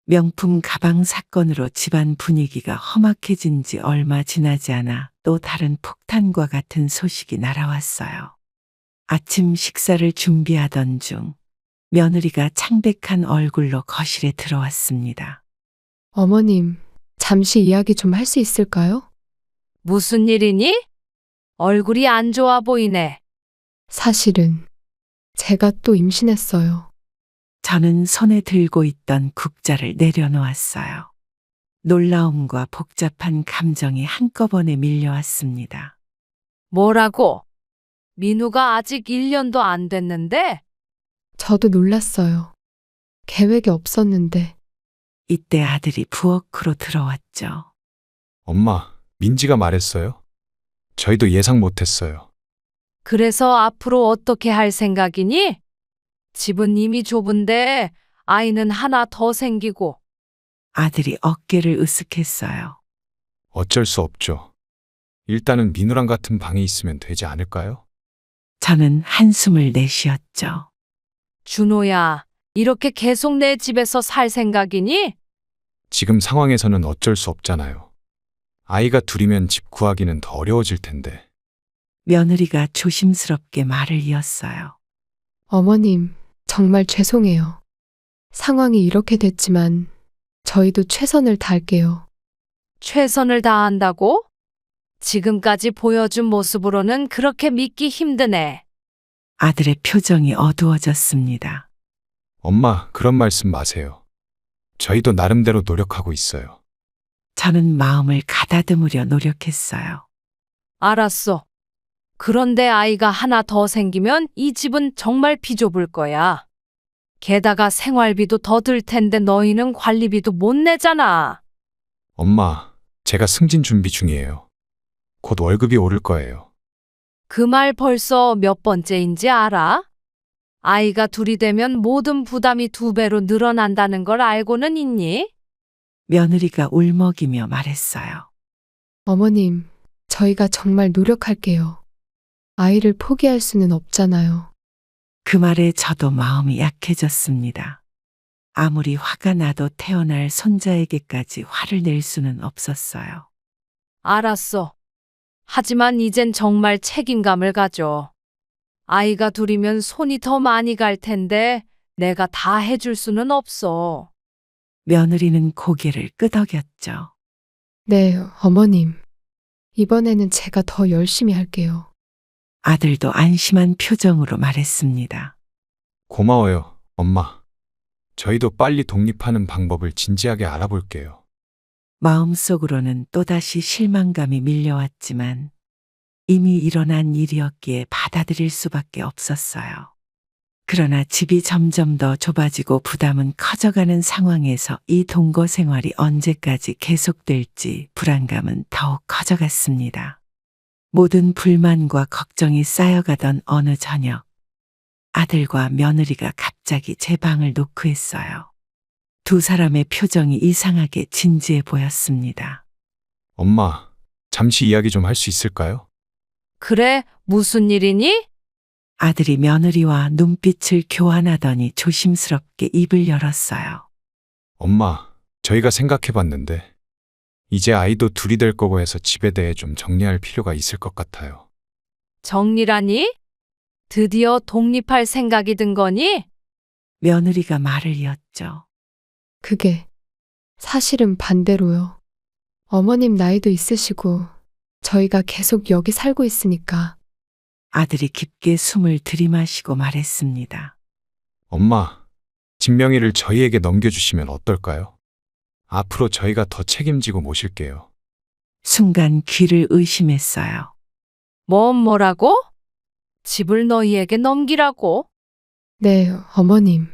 명품 가방 사건으로 집안 분위기가 험악해진 지 얼마 지나지 않아 또 다른 폭탄과 같은 소식이 날아왔어요. 아침 식사를 준비하던 중 며느리가 창백한 얼굴로 거실에 들어왔습니다. 어머님, 잠시 이야기 좀 할 수 있을까요? 무슨 일이니? 얼굴이 안 좋아 보이네. 사실은 제가 또 임신했어요. 저는 손에 들고 있던 국자를 내려놓았어요. 놀라움과 복잡한 감정이 한꺼번에 밀려왔습니다. 뭐라고? 민우가 아직 1년도 안 됐는데? 저도 놀랐어요. 계획이 없었는데. 이때 아들이 부엌으로 들어왔죠. 엄마, 민지가 말했어요? 저희도 예상 못했어요. 그래서 앞으로 어떻게 할 생각이니? 집은 이미 좁은데 아이는 하나 더 생기고. 아들이 어깨를 으쓱했어요. 어쩔 수 없죠. 일단은 민우랑 같은 방에 있으면 되지 않을까요? 저는 한숨을 내쉬었죠. 준호야, 이렇게 계속 내 집에서 살 생각이니? 지금 상황에서는 어쩔 수 없잖아요. 아이가 둘이면 집 구하기는 더 어려워질 텐데. 며느리가 조심스럽게 말을 이었어요. 어머님, 정말 죄송해요. 상황이 이렇게 됐지만 저희도 최선을 다할게요. 최선을 다한다고? 지금까지 보여준 모습으로는 그렇게 믿기 힘드네. 아들의 표정이 어두워졌습니다. 엄마, 그런 말씀 마세요. 저희도 나름대로 노력하고 있어요. 저는 마음을 가다듬으려 노력했어요. 알았어. 그런데 아이가 하나 더 생기면 이 집은 정말 비좁을 거야. 게다가 생활비도 더 들 텐데 너희는 관리비도 못 내잖아. 엄마, 제가 승진 준비 중이에요. 곧 월급이 오를 거예요. 그 말 벌써 몇 번째인지 알아? 아이가 둘이 되면 모든 부담이 2배로 늘어난다는 걸 알고는 있니? 며느리가 울먹이며 말했어요. 어머님, 저희가 정말 노력할게요. 아이를 포기할 수는 없잖아요. 그 말에 저도 마음이 약해졌습니다. 아무리 화가 나도 태어날 손자에게까지 화를 낼 수는 없었어요. 알았어. 하지만 이젠 정말 책임감을 가져. 아이가 둘이면 손이 더 많이 갈 텐데 내가 다 해줄 수는 없어. 며느리는 고개를 끄덕였죠. 네, 어머님. 이번에는 제가 더 열심히 할게요. 아들도 안심한 표정으로 말했습니다. 고마워요, 엄마. 저희도 빨리 독립하는 방법을 진지하게 알아볼게요. 마음속으로는 또다시 실망감이 밀려왔지만 이미 일어난 일이었기에 받아들일 수밖에 없었어요. 그러나 집이 점점 더 좁아지고 부담은 커져가는 상황에서 이 동거 생활이 언제까지 계속될지 불안감은 더욱 커져갔습니다. 모든 불만과 걱정이 쌓여가던 어느 저녁, 아들과 며느리가 갑자기 제 방을 노크했어요. 두 사람의 표정이 이상하게 진지해 보였습니다. 엄마, 잠시 이야기 좀 할 수 있을까요? 그래, 무슨 일이니? 아들이 며느리와 눈빛을 교환하더니 조심스럽게 입을 열었어요. 엄마, 저희가 생각해 봤는데, 이제 아이도 둘이 될 거고 해서 집에 대해 좀 정리할 필요가 있을 것 같아요. 정리라니? 드디어 독립할 생각이 든 거니? 며느리가 말을 이었죠. 그게 사실은 반대로요. 어머님 나이도 있으시고 저희가 계속 여기 살고 있으니까 아들이 깊게 숨을 들이마시고 말했습니다. 엄마, 집 명의를 저희에게 넘겨주시면 어떨까요? 앞으로 저희가 더 책임지고 모실게요. 순간 귀를 의심했어요. 뭐라고? 집을 너희에게 넘기라고? 네, 어머님.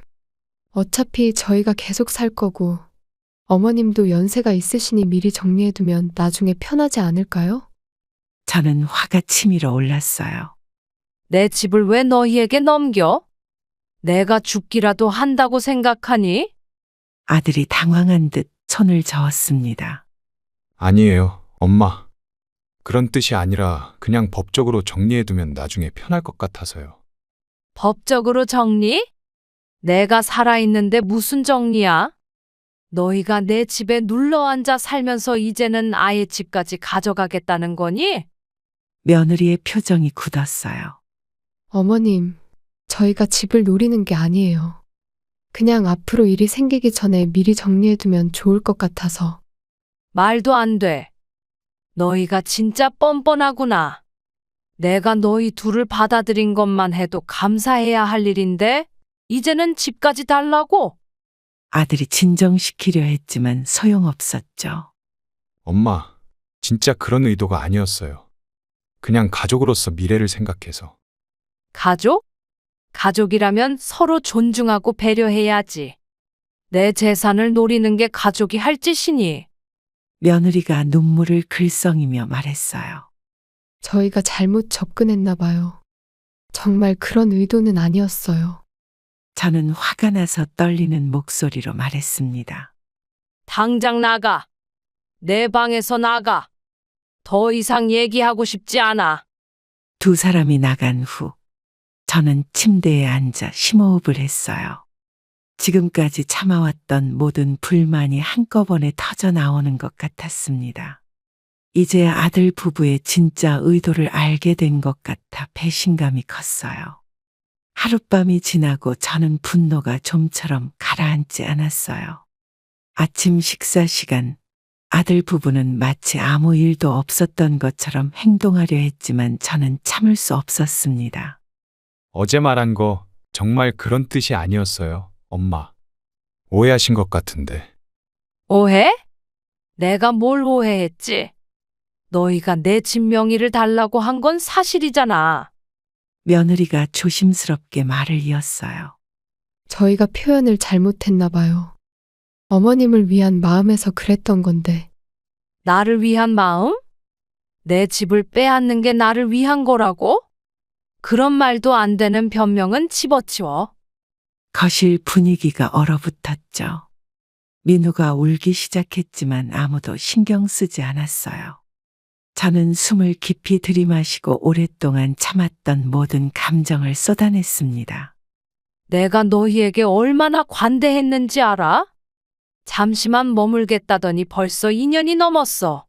어차피 저희가 계속 살 거고 어머님도 연세가 있으시니 미리 정리해두면 나중에 편하지 않을까요? 저는 화가 치밀어 올랐어요. 내 집을 왜 너희에게 넘겨? 내가 죽기라도 한다고 생각하니? 아들이 당황한 듯 손을 저었습니다. 아니에요, 엄마. 그런 뜻이 아니라 그냥 법적으로 정리해두면 나중에 편할 것 같아서요. 법적으로 정리? 내가 살아있는데 무슨 정리야? 너희가 내 집에 눌러앉아 살면서 이제는 아예 집까지 가져가겠다는 거니? 며느리의 표정이 굳었어요. 어머님, 저희가 집을 노리는 게 아니에요. 그냥 앞으로 일이 생기기 전에 미리 정리해두면 좋을 것 같아서. 말도 안 돼. 너희가 진짜 뻔뻔하구나. 내가 너희 둘을 받아들인 것만 해도 감사해야 할 일인데 이제는 집까지 달라고? 아들이 진정시키려 했지만 소용없었죠. 엄마, 진짜 그런 의도가 아니었어요. 그냥 가족으로서 미래를 생각해서. 가족? 가족이라면 서로 존중하고 배려해야지. 내 재산을 노리는 게 가족이 할 짓이니. 며느리가 눈물을 글썽이며 말했어요. 저희가 잘못 접근했나 봐요. 정말 그런 의도는 아니었어요. 저는 화가 나서 떨리는 목소리로 말했습니다. 당장 나가. 내 방에서 나가. 더 이상 얘기하고 싶지 않아. 두 사람이 나간 후 저는 침대에 앉아 심호흡을 했어요. 지금까지 참아왔던 모든 불만이 한꺼번에 터져 나오는 것 같았습니다. 이제 아들 부부의 진짜 의도를 알게 된 것 같아 배신감이 컸어요. 하룻밤이 지나고 저는 분노가 좀처럼 가라앉지 않았어요. 아침 식사 시간, 아들 부부는 마치 아무 일도 없었던 것처럼 행동하려 했지만 저는 참을 수 없었습니다. 어제 말한 거 정말 그런 뜻이 아니었어요, 엄마. 오해하신 것 같은데. 오해? 내가 뭘 오해했지? 너희가 내 집 명의를 달라고 한 건 사실이잖아. 며느리가 조심스럽게 말을 이었어요. 저희가 표현을 잘못했나 봐요. 어머님을 위한 마음에서 그랬던 건데. 나를 위한 마음? 내 집을 빼앗는 게 나를 위한 거라고? 그런 말도 안 되는 변명은 집어치워. 거실 분위기가 얼어붙었죠. 민우가 울기 시작했지만 아무도 신경 쓰지 않았어요. 저는 숨을 깊이 들이마시고 오랫동안 참았던 모든 감정을 쏟아냈습니다. 내가 너희에게 얼마나 관대했는지 알아? 잠시만 머물겠다더니 벌써 2년이 넘었어.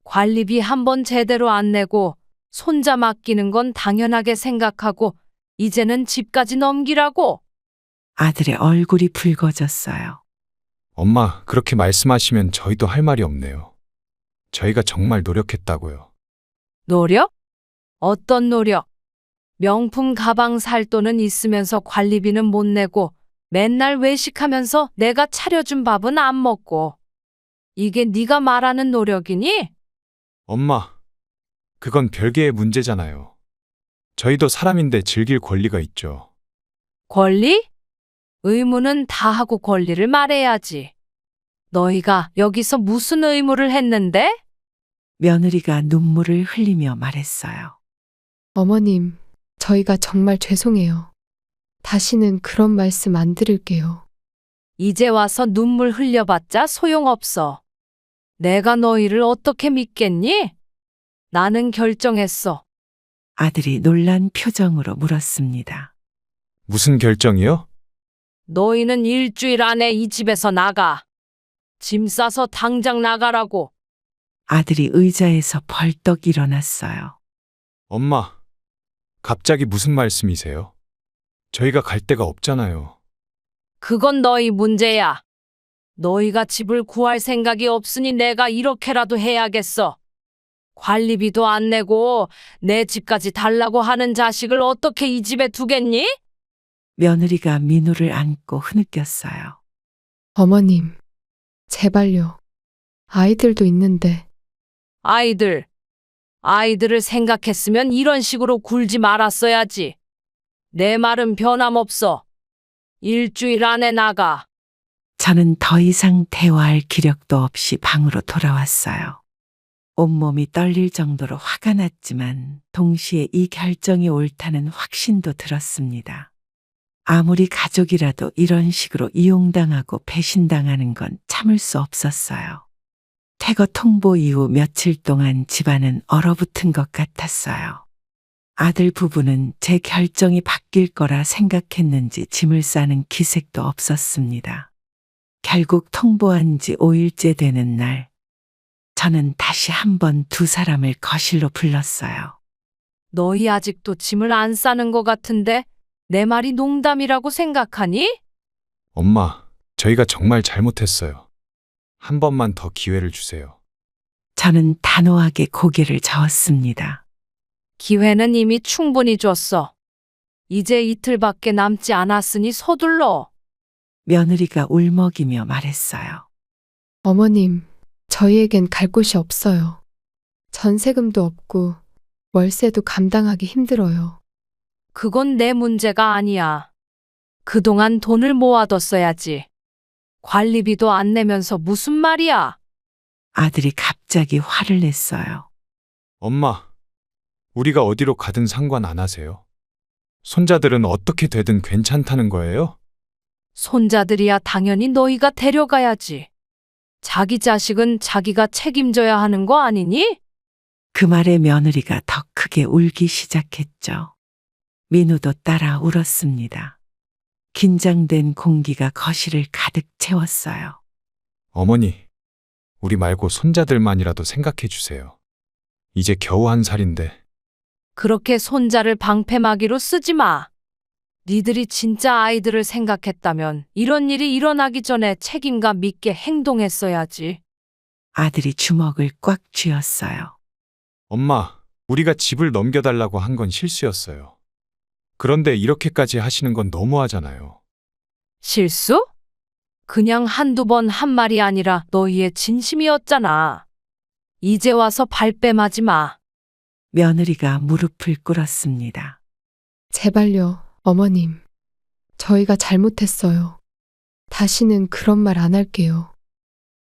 관리비 한 번 제대로 안 내고 손자 맡기는 건 당연하게 생각하고 이제는 집까지 넘기라고. 아들의 얼굴이 붉어졌어요. 엄마, 그렇게 말씀하시면 저희도 할 말이 없네요. 저희가 정말 노력했다고요. 노력? 어떤 노력? 명품 가방 살 돈은 있으면서 관리비는 못 내고 맨날 외식하면서 내가 차려준 밥은 안 먹고. 이게 네가 말하는 노력이니? 엄마, 그건 별개의 문제잖아요. 저희도 사람인데 즐길 권리가 있죠. 권리? 의무는 다 하고 권리를 말해야지. 너희가 여기서 무슨 의무를 했는데? 며느리가 눈물을 흘리며 말했어요. 어머님, 저희가 정말 죄송해요. 다시는 그런 말씀 안 드릴게요. 이제 와서 눈물 흘려봤자 소용없어. 내가 너희를 어떻게 믿겠니? 나는 결정했어. 아들이 놀란 표정으로 물었습니다. 무슨 결정이요? 너희는 일주일 안에 이 집에서 나가. 짐 싸서 당장 나가라고. 아들이 의자에서 벌떡 일어났어요. 엄마, 갑자기 무슨 말씀이세요? 저희가 갈 데가 없잖아요. 그건 너희 문제야. 너희가 집을 구할 생각이 없으니 내가 이렇게라도 해야겠어. 관리비도 안 내고 내 집까지 달라고 하는 자식을 어떻게 이 집에 두겠니? 며느리가 민우를 안고 흐느꼈어요. 어머님, 제발요. 아이들도 있는데. 아이들을 생각했으면 이런 식으로 굴지 말았어야지. 내 말은 변함없어. 일주일 안에 나가. 저는 더 이상 대화할 기력도 없이 방으로 돌아왔어요. 온몸이 떨릴 정도로 화가 났지만 동시에 이 결정이 옳다는 확신도 들었습니다. 아무리 가족이라도 이런 식으로 이용당하고 배신당하는 건 참을 수 없었어요. 퇴거 통보 이후 며칠 동안 집안은 얼어붙은 것 같았어요. 아들 부부는 제 결정이 바뀔 거라 생각했는지 짐을 싸는 기색도 없었습니다. 결국 통보한 지 5일째 되는 날, 저는 다시 한번 두 사람을 거실로 불렀어요. 너희 아직도 짐을 안 싸는 것 같은데 내 말이 농담이라고 생각하니? 엄마, 저희가 정말 잘못했어요. 한 번만 더 기회를 주세요. 저는 단호하게 고개를 저었습니다. 기회는 이미 충분히 줬어. 이제 이틀밖에 남지 않았으니 서둘러. 며느리가 울먹이며 말했어요. 어머님, 저희에겐 갈 곳이 없어요. 전세금도 없고 월세도 감당하기 힘들어요. 그건 내 문제가 아니야. 그동안 돈을 모아뒀어야지. 관리비도 안 내면서 무슨 말이야? 아들이 갑자기 화를 냈어요. 엄마, 우리가 어디로 가든 상관 안 하세요? 손자들은 어떻게 되든 괜찮다는 거예요? 손자들이야 당연히 너희가 데려가야지. 자기 자식은 자기가 책임져야 하는 거 아니니? 그 말에 며느리가 더 크게 울기 시작했죠. 민우도 따라 울었습니다. 긴장된 공기가 거실을 가득 채웠어요. 어머니, 우리 말고 손자들만이라도 생각해 주세요. 이제 겨우 1살인데. 그렇게 손자를 방패막이로 쓰지 마. 니들이 진짜 아이들을 생각했다면 이런 일이 일어나기 전에 책임감 있게 행동했어야지. 아들이 주먹을 꽉 쥐었어요. 엄마, 우리가 집을 넘겨달라고 한 건 실수였어요. 그런데 이렇게까지 하시는 건 너무하잖아요. 실수? 그냥 한두 번 한 말이 아니라 너희의 진심이었잖아. 이제 와서 발뺌하지 마. 며느리가 무릎을 꿇었습니다. 제발요, 어머님. 저희가 잘못했어요. 다시는 그런 말 안 할게요.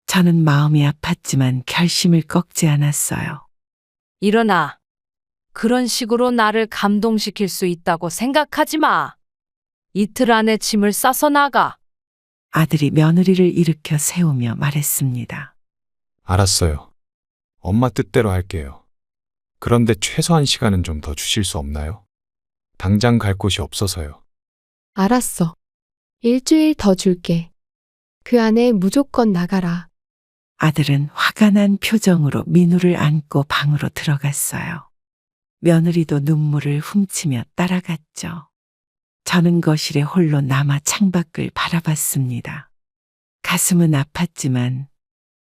저는 마음이 아팠지만 결심을 꺾지 않았어요. 일어나. 그런 식으로 나를 감동시킬 수 있다고 생각하지 마. 이틀 안에 짐을 싸서 나가. 아들이 며느리를 일으켜 세우며 말했습니다. 알았어요. 엄마 뜻대로 할게요. 그런데 최소한 시간은 좀 더 주실 수 없나요? 당장 갈 곳이 없어서요. 알았어. 일주일 더 줄게. 그 안에 무조건 나가라. 아들은 화가 난 표정으로 민우를 안고 방으로 들어갔어요. 며느리도 눈물을 훔치며 따라갔죠. 저는 거실에 홀로 남아 창밖을 바라봤습니다. 가슴은 아팠지만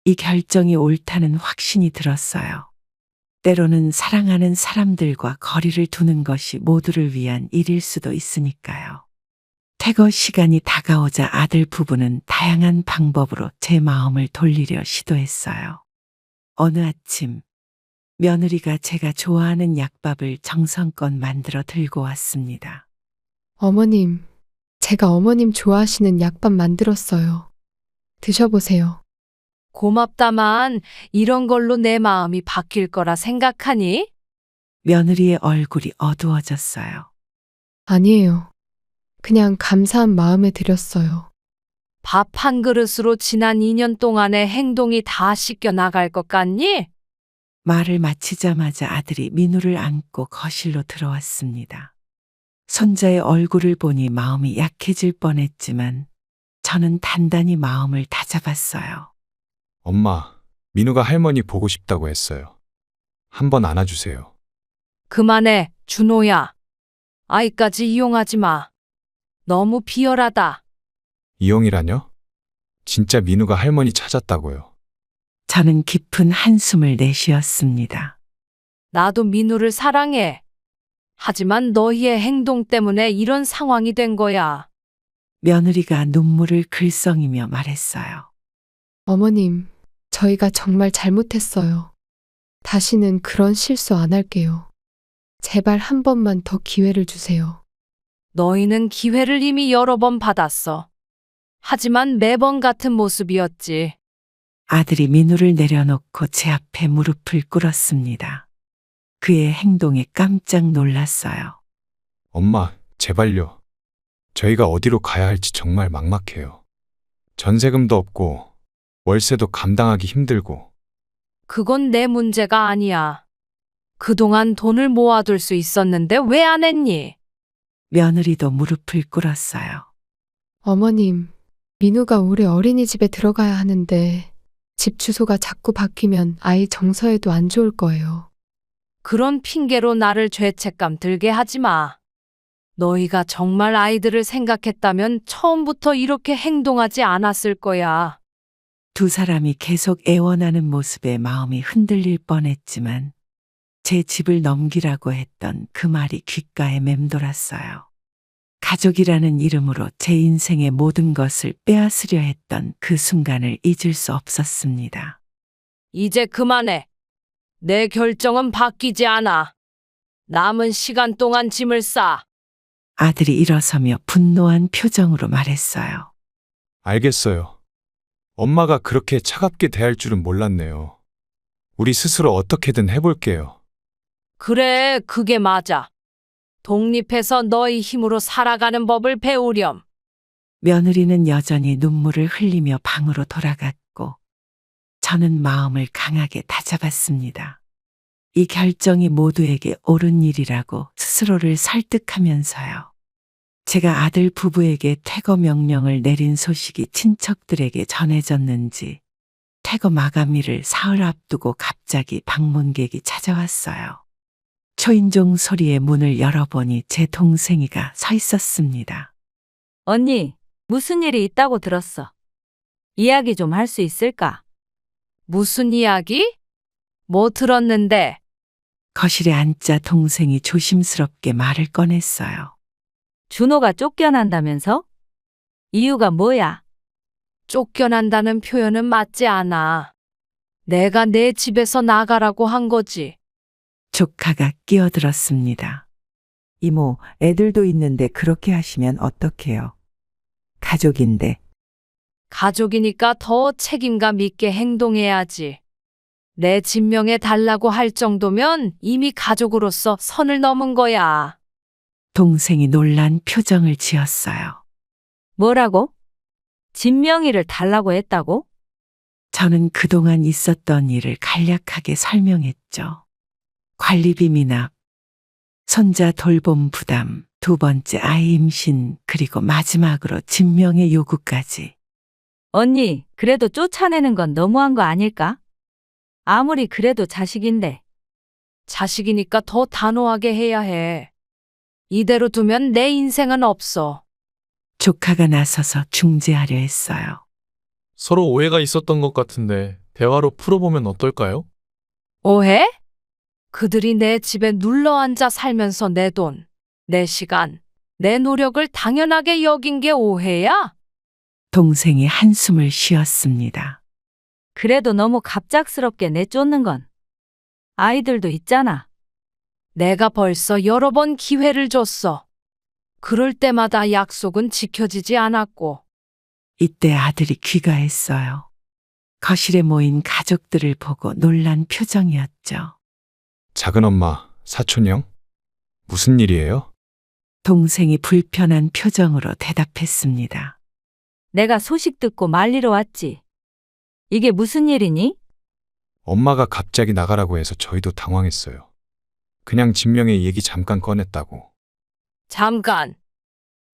이 결정이 옳다는 확신이 들었어요. 때로는 사랑하는 사람들과 거리를 두는 것이 모두를 위한 일일 수도 있으니까요. 퇴거 시간이 다가오자 아들 부부는 다양한 방법으로 제 마음을 돌리려 시도했어요. 어느 아침, 며느리가 제가 좋아하는 약밥을 정성껏 만들어 들고 왔습니다. 어머님, 제가 어머님 좋아하시는 약밥 만들었어요. 드셔보세요. 고맙다만 이런 걸로 내 마음이 바뀔 거라 생각하니? 며느리의 얼굴이 어두워졌어요. 아니에요. 그냥 감사한 마음에 드렸어요. 밥 한 그릇으로 지난 2년 동안의 행동이 다 씻겨 나갈 것 같니? 말을 마치자마자 아들이 민우를 안고 거실로 들어왔습니다. 손자의 얼굴을 보니 마음이 약해질 뻔했지만 저는 단단히 마음을 다잡았어요. 엄마, 민우가 할머니 보고 싶다고 했어요. 한번 안아주세요. 그만해, 준호야. 아이까지 이용하지 마. 너무 비열하다. 이용이라뇨? 진짜 민우가 할머니 찾았다고요. 저는 깊은 한숨을 내쉬었습니다. 나도 민우를 사랑해. 하지만 너희의 행동 때문에 이런 상황이 된 거야. 며느리가 눈물을 글썽이며 말했어요. 어머님, 저희가 정말 잘못했어요. 다시는 그런 실수 안 할게요. 제발 한 번만 더 기회를 주세요. 너희는 기회를 이미 여러 번 받았어. 하지만 매번 같은 모습이었지. 아들이 민우를 내려놓고 제 앞에 무릎을 꿇었습니다. 그의 행동에 깜짝 놀랐어요. 엄마, 제발요. 저희가 어디로 가야 할지 정말 막막해요. 전세금도 없고 월세도 감당하기 힘들고. 그건 내 문제가 아니야. 그동안 돈을 모아둘 수 있었는데 왜 안 했니? 며느리도 무릎을 꿇었어요. 어머님, 민우가 올해 어린이집에 들어가야 하는데 집 주소가 자꾸 바뀌면 아이 정서에도 안 좋을 거예요. 그런 핑계로 나를 죄책감 들게 하지 마. 너희가 정말 아이들을 생각했다면 처음부터 이렇게 행동하지 않았을 거야. 두 사람이 계속 애원하는 모습에 마음이 흔들릴 뻔했지만 제 집을 넘기라고 했던 그 말이 귓가에 맴돌았어요. 가족이라는 이름으로 제 인생의 모든 것을 빼앗으려 했던 그 순간을 잊을 수 없었습니다. 이제 그만해. 내 결정은 바뀌지 않아. 남은 시간 동안 짐을 싸. 아들이 일어서며 분노한 표정으로 말했어요. 알겠어요. 엄마가 그렇게 차갑게 대할 줄은 몰랐네요. 우리 스스로 어떻게든 해볼게요. 그래, 그게 맞아. 독립해서 너희 힘으로 살아가는 법을 배우렴. 며느리는 여전히 눈물을 흘리며 방으로 돌아갔고 저는 마음을 강하게 다잡았습니다. 이 결정이 모두에게 옳은 일이라고 스스로를 설득하면서요. 제가 아들 부부에게 퇴거 명령을 내린 소식이 친척들에게 전해졌는지 퇴거 마감일을 사흘 앞두고 갑자기 방문객이 찾아왔어요. 초인종 소리에 문을 열어보니 제 동생이가 서 있었습니다. 언니, 무슨 일이 있다고 들었어. 이야기 좀 할 수 있을까? 무슨 이야기? 뭐 들었는데? 거실에 앉자 동생이 조심스럽게 말을 꺼냈어요. 준호가 쫓겨난다면서? 이유가 뭐야? 쫓겨난다는 표현은 맞지 않아. 내가 내 집에서 나가라고 한 거지. 조카가 끼어들었습니다. 이모, 애들도 있는데 그렇게 하시면 어떡해요? 가족인데. 가족이니까 더 책임감 있게 행동해야지. 내 진명해 달라고 할 정도면 이미 가족으로서 선을 넘은 거야. 동생이 놀란 표정을 지었어요. 뭐라고? 진명이를 달라고 했다고? 저는 그동안 있었던 일을 간략하게 설명했죠. 관리비 미납, 손자 돌봄 부담, 두 번째 아이 임신, 그리고 마지막으로 진명의 요구까지. 언니, 그래도 쫓아내는 건 너무한 거 아닐까? 아무리 그래도 자식인데. 자식이니까 더 단호하게 해야 해. 이대로 두면 내 인생은 없어. 조카가 나서서 중재하려 했어요. 서로 오해가 있었던 것 같은데 대화로 풀어보면 어떨까요? 오해? 그들이 내 집에 눌러 앉아 살면서 내 돈, 내 시간, 내 노력을 당연하게 여긴 게 오해야? 동생이 한숨을 쉬었습니다. 그래도 너무 갑작스럽게 내쫓는 건. 아이들도 있잖아. 내가 벌써 여러 번 기회를 줬어. 그럴 때마다 약속은 지켜지지 않았고. 이때 아들이 귀가했어요. 거실에 모인 가족들을 보고 놀란 표정이었죠. 작은 엄마, 사촌 형? 무슨 일이에요? 동생이 불편한 표정으로 대답했습니다. 내가 소식 듣고 말리러 왔지. 이게 무슨 일이니? 엄마가 갑자기 나가라고 해서 저희도 당황했어요. 그냥 진명의 얘기 잠깐 꺼냈다고. 잠깐.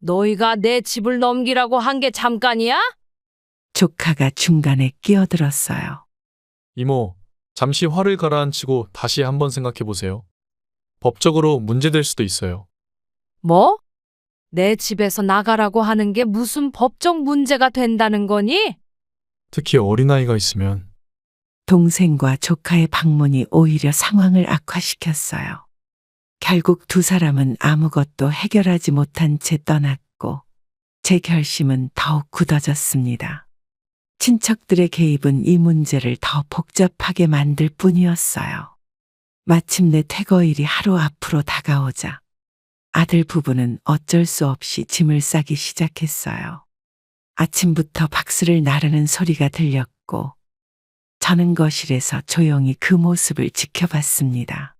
너희가 내 집을 넘기라고 한 게 잠깐이야? 조카가 중간에 끼어들었어요. 이모, 잠시 화를 가라앉히고 다시 한번 생각해 보세요. 법적으로 문제될 수도 있어요. 뭐? 내 집에서 나가라고 하는 게 무슨 법적 문제가 된다는 거니? 특히 어린아이가 있으면. 동생과 조카의 방문이 오히려 상황을 악화시켰어요. 결국 두 사람은 아무것도 해결하지 못한 채 떠났고 제 결심은 더욱 굳어졌습니다. 친척들의 개입은 이 문제를 더 복잡하게 만들 뿐이었어요. 마침내 퇴거일이 하루 앞으로 다가오자 아들 부부는 어쩔 수 없이 짐을 싸기 시작했어요. 아침부터 박스를 나르는 소리가 들렸고 저는 거실에서 조용히 그 모습을 지켜봤습니다.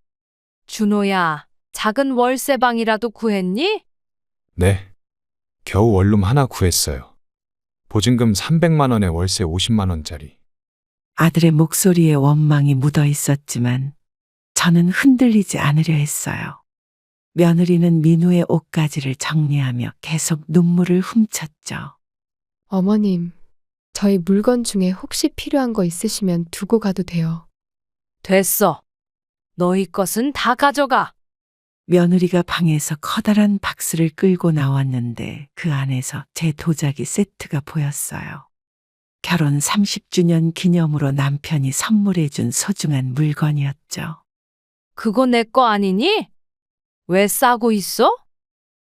준호야, 작은 월세방이라도 구했니? 네. 겨우 원룸 하나 구했어요. 보증금 300만 원에 월세 50만 원짜리. 아들의 목소리에 원망이 묻어 있었지만 저는 흔들리지 않으려 했어요. 며느리는 민우의 옷가지를 정리하며 계속 눈물을 훔쳤죠. 어머님, 저희 물건 중에 혹시 필요한 거 있으시면 두고 가도 돼요. 됐어. 너희 것은 다 가져가. 며느리가 방에서 커다란 박스를 끌고 나왔는데 그 안에서 제 도자기 세트가 보였어요. 결혼 30주년 기념으로 남편이 선물해준 소중한 물건이었죠. 그거 내 거 아니니? 왜 싸고 있어?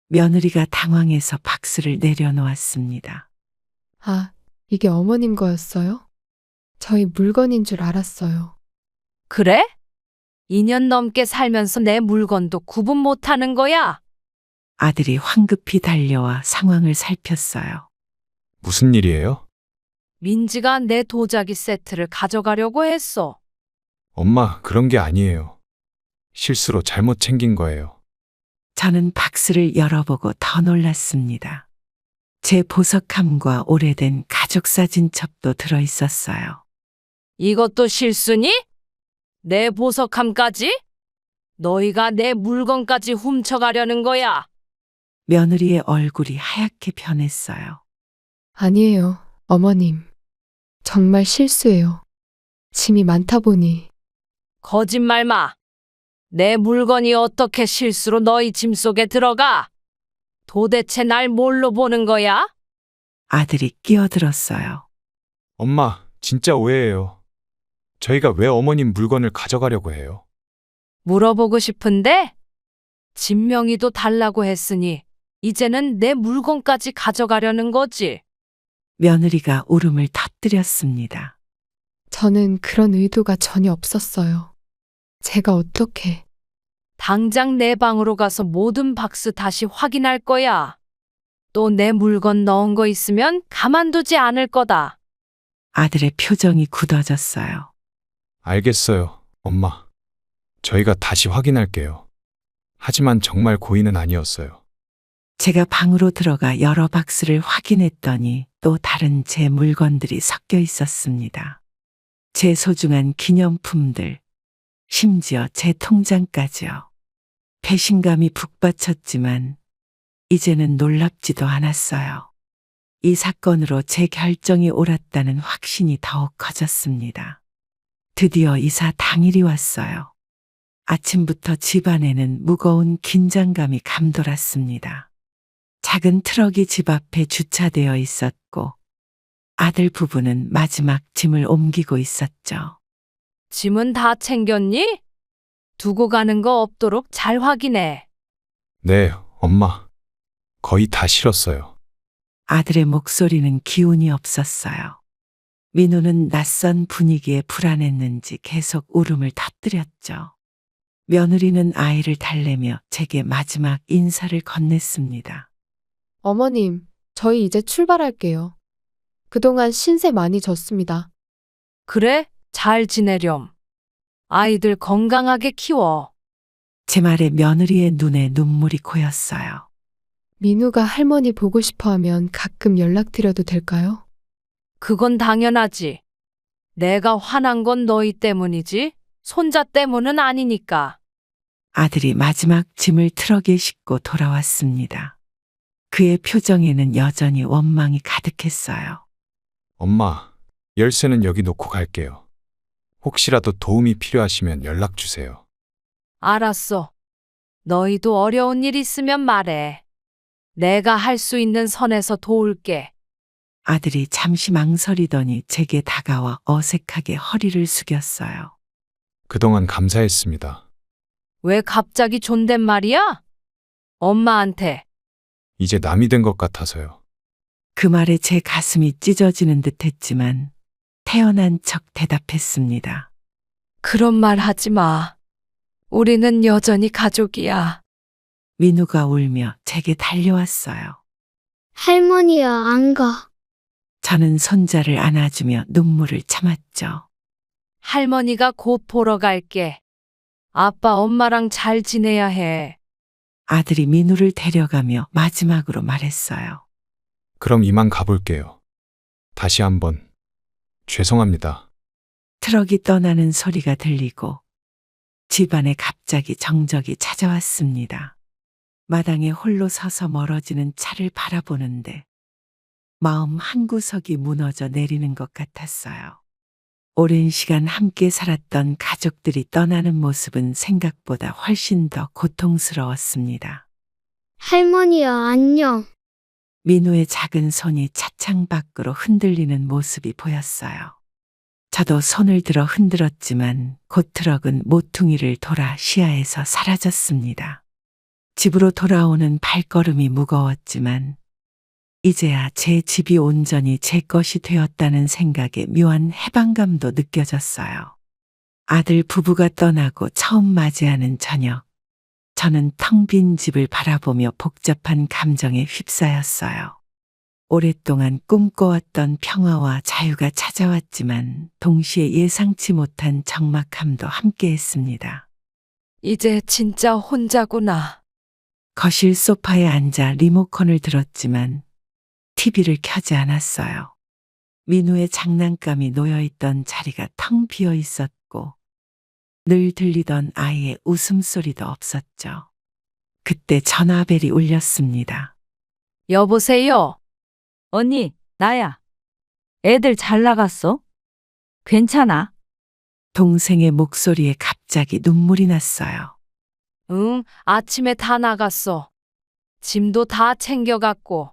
며느리가 당황해서 박스를 내려놓았습니다. 아, 이게 어머님 거였어요? 저희 물건인 줄 알았어요. 그래? 2년 넘게 살면서 내 물건도 구분 못하는 거야? 아들이 황급히 달려와 상황을 살폈어요. 무슨 일이에요? 민지가 내 도자기 세트를 가져가려고 했어. 엄마, 그런 게 아니에요. 실수로 잘못 챙긴 거예요. 저는 박스를 열어보고 더 놀랐습니다. 제 보석함과 오래된 가족사진첩도 들어있었어요. 이것도 실수니? 내 보석함까지? 너희가 내 물건까지 훔쳐가려는 거야. 며느리의 얼굴이 하얗게 변했어요. 아니에요, 어머님. 정말 실수예요. 짐이 많다 보니. 거짓말 마. 내 물건이 어떻게 실수로 너희 짐 속에 들어가? 도대체 날 뭘로 보는 거야? 아들이 끼어들었어요. 엄마, 진짜 오해예요. 저희가 왜 어머님 물건을 가져가려고 해요? 물어보고 싶은데? 집 명의도 달라고 했으니 이제는 내 물건까지 가져가려는 거지. 며느리가 울음을 터뜨렸습니다. 저는 그런 의도가 전혀 없었어요. 제가 어떻게 당장 내 방으로 가서 모든 박스 다시 확인할 거야. 또 내 물건 넣은 거 있으면 가만두지 않을 거다. 아들의 표정이 굳어졌어요. 알겠어요, 엄마. 저희가 다시 확인할게요. 하지만 정말 고의는 아니었어요. 제가 방으로 들어가 여러 박스를 확인했더니 또 다른 제 물건들이 섞여 있었습니다. 제 소중한 기념품들, 심지어 제 통장까지요. 배신감이 북받쳤지만 이제는 놀랍지도 않았어요. 이 사건으로 제 결정이 옳았다는 확신이 더욱 커졌습니다. 드디어 이사 당일이 왔어요. 아침부터 집안에는 무거운 긴장감이 감돌았습니다. 작은 트럭이 집 앞에 주차되어 있었고 아들 부부는 마지막 짐을 옮기고 있었죠. 짐은 다 챙겼니? 두고 가는 거 없도록 잘 확인해. 네, 엄마. 거의 다 실었어요. 아들의 목소리는 기운이 없었어요. 민우는 낯선 분위기에 불안했는지 계속 울음을 터뜨렸죠. 며느리는 아이를 달래며 제게 마지막 인사를 건넸습니다. 어머님, 저희 이제 출발할게요. 그동안 신세 많이 졌습니다. 그래? 잘 지내렴. 아이들 건강하게 키워. 제 말에 며느리의 눈에 눈물이 고였어요. 민우가 할머니 보고 싶어 하면 가끔 연락드려도 될까요? 그건 당연하지. 내가 화난 건 너희 때문이지. 손자 때문은 아니니까. 아들이 마지막 짐을 트럭에 싣고 돌아왔습니다. 그의 표정에는 여전히 원망이 가득했어요. 엄마, 열쇠는 여기 놓고 갈게요. 혹시라도 도움이 필요하시면 연락 주세요. 알았어. 너희도 어려운 일 있으면 말해. 내가 할 수 있는 선에서 도울게. 아들이 잠시 망설이더니 제게 다가와 어색하게 허리를 숙였어요. 그동안 감사했습니다. 왜 갑자기 존댓말이야? 엄마한테. 이제 남이 된 것 같아서요. 그 말에 제 가슴이 찢어지는 듯 했지만 태어난 척 대답했습니다. 그런 말 하지 마. 우리는 여전히 가족이야. 민우가 울며 제게 달려왔어요. 할머니야, 안 가. 저는 손자를 안아주며 눈물을 참았죠. 할머니가 곧 보러 갈게. 아빠, 엄마랑 잘 지내야 해. 아들이 민우를 데려가며 마지막으로 말했어요. 그럼 이만 가볼게요. 다시 한번 죄송합니다. 트럭이 떠나는 소리가 들리고 집안에 갑자기 정적이 찾아왔습니다. 마당에 홀로 서서 멀어지는 차를 바라보는데 마음 한구석이 무너져 내리는 것 같았어요. 오랜 시간 함께 살았던 가족들이 떠나는 모습은 생각보다 훨씬 더 고통스러웠습니다. 할머니야, 안녕. 민우의 작은 손이 차창 밖으로 흔들리는 모습이 보였어요. 저도 손을 들어 흔들었지만 곧 트럭은 모퉁이를 돌아 시야에서 사라졌습니다. 집으로 돌아오는 발걸음이 무거웠지만 이제야 제 집이 온전히 제 것이 되었다는 생각에 묘한 해방감도 느껴졌어요. 아들 부부가 떠나고 처음 맞이하는 저녁, 저는 텅 빈 집을 바라보며 복잡한 감정에 휩싸였어요. 오랫동안 꿈꿔왔던 평화와 자유가 찾아왔지만 동시에 예상치 못한 적막함도 함께했습니다. 이제 진짜 혼자구나. 거실 소파에 앉아 리모컨을 들었지만 TV를 켜지 않았어요. 민우의 장난감이 놓여있던 자리가 텅 비어 있었고 늘 들리던 아이의 웃음소리도 없었죠. 그때 전화벨이 울렸습니다. 여보세요? 언니, 나야. 애들 잘 나갔어? 괜찮아? 동생의 목소리에 갑자기 눈물이 났어요. 응, 아침에 다 나갔어. 짐도 다 챙겨갔고.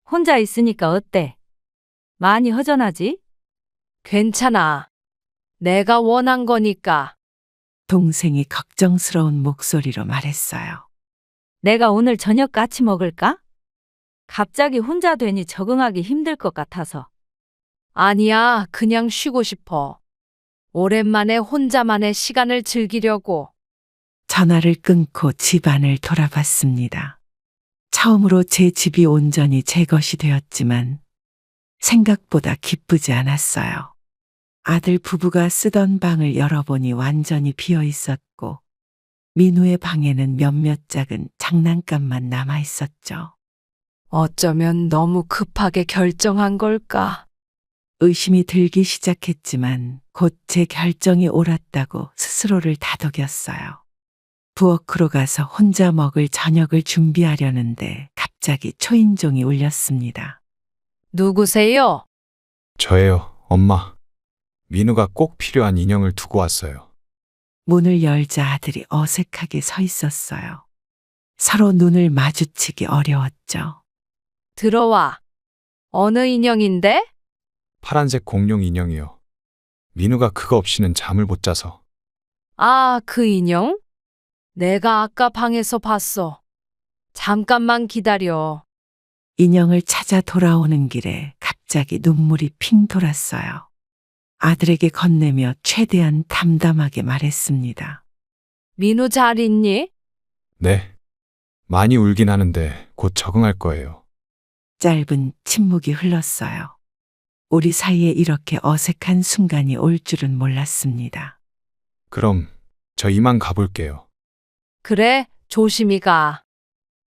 혼자 있으니까 어때? 많이 허전하지? 괜찮아. 내가 원한 거니까. 동생이 걱정스러운 목소리로 말했어요. 내가 오늘 저녁 같이 먹을까? 갑자기 혼자 되니 적응하기 힘들 것 같아서. 아니야, 그냥 쉬고 싶어. 오랜만에 혼자만의 시간을 즐기려고. 전화를 끊고 집 안을 돌아봤습니다. 처음으로 제 집이 온전히 제 것이 되었지만 생각보다 기쁘지 않았어요. 아들 부부가 쓰던 방을 열어보니 완전히 비어 있었고 민우의 방에는 몇몇 작은 장난감만 남아 있었죠. 어쩌면 너무 급하게 결정한 걸까? 의심이 들기 시작했지만 곧 제 결정이 옳았다고 스스로를 다독였어요. 부엌으로 가서 혼자 먹을 저녁을 준비하려는데 갑자기 초인종이 울렸습니다. 누구세요? 저예요, 엄마. 민우가 꼭 필요한 인형을 두고 왔어요. 문을 열자 아들이 어색하게 서 있었어요. 서로 눈을 마주치기 어려웠죠. 들어와. 어느 인형인데? 파란색 공룡 인형이요. 민우가 그거 없이는 잠을 못 자서. 아, 그 인형? 내가 아까 방에서 봤어. 잠깐만 기다려. 인형을 찾아 돌아오는 길에 갑자기 눈물이 핑 돌았어요. 아들에게 건네며 최대한 담담하게 말했습니다. 민우 잘 있니? 네. 많이 울긴 하는데 곧 적응할 거예요. 짧은 침묵이 흘렀어요. 우리 사이에 이렇게 어색한 순간이 올 줄은 몰랐습니다. 그럼 저 이만 가볼게요. 그래, 조심히 가.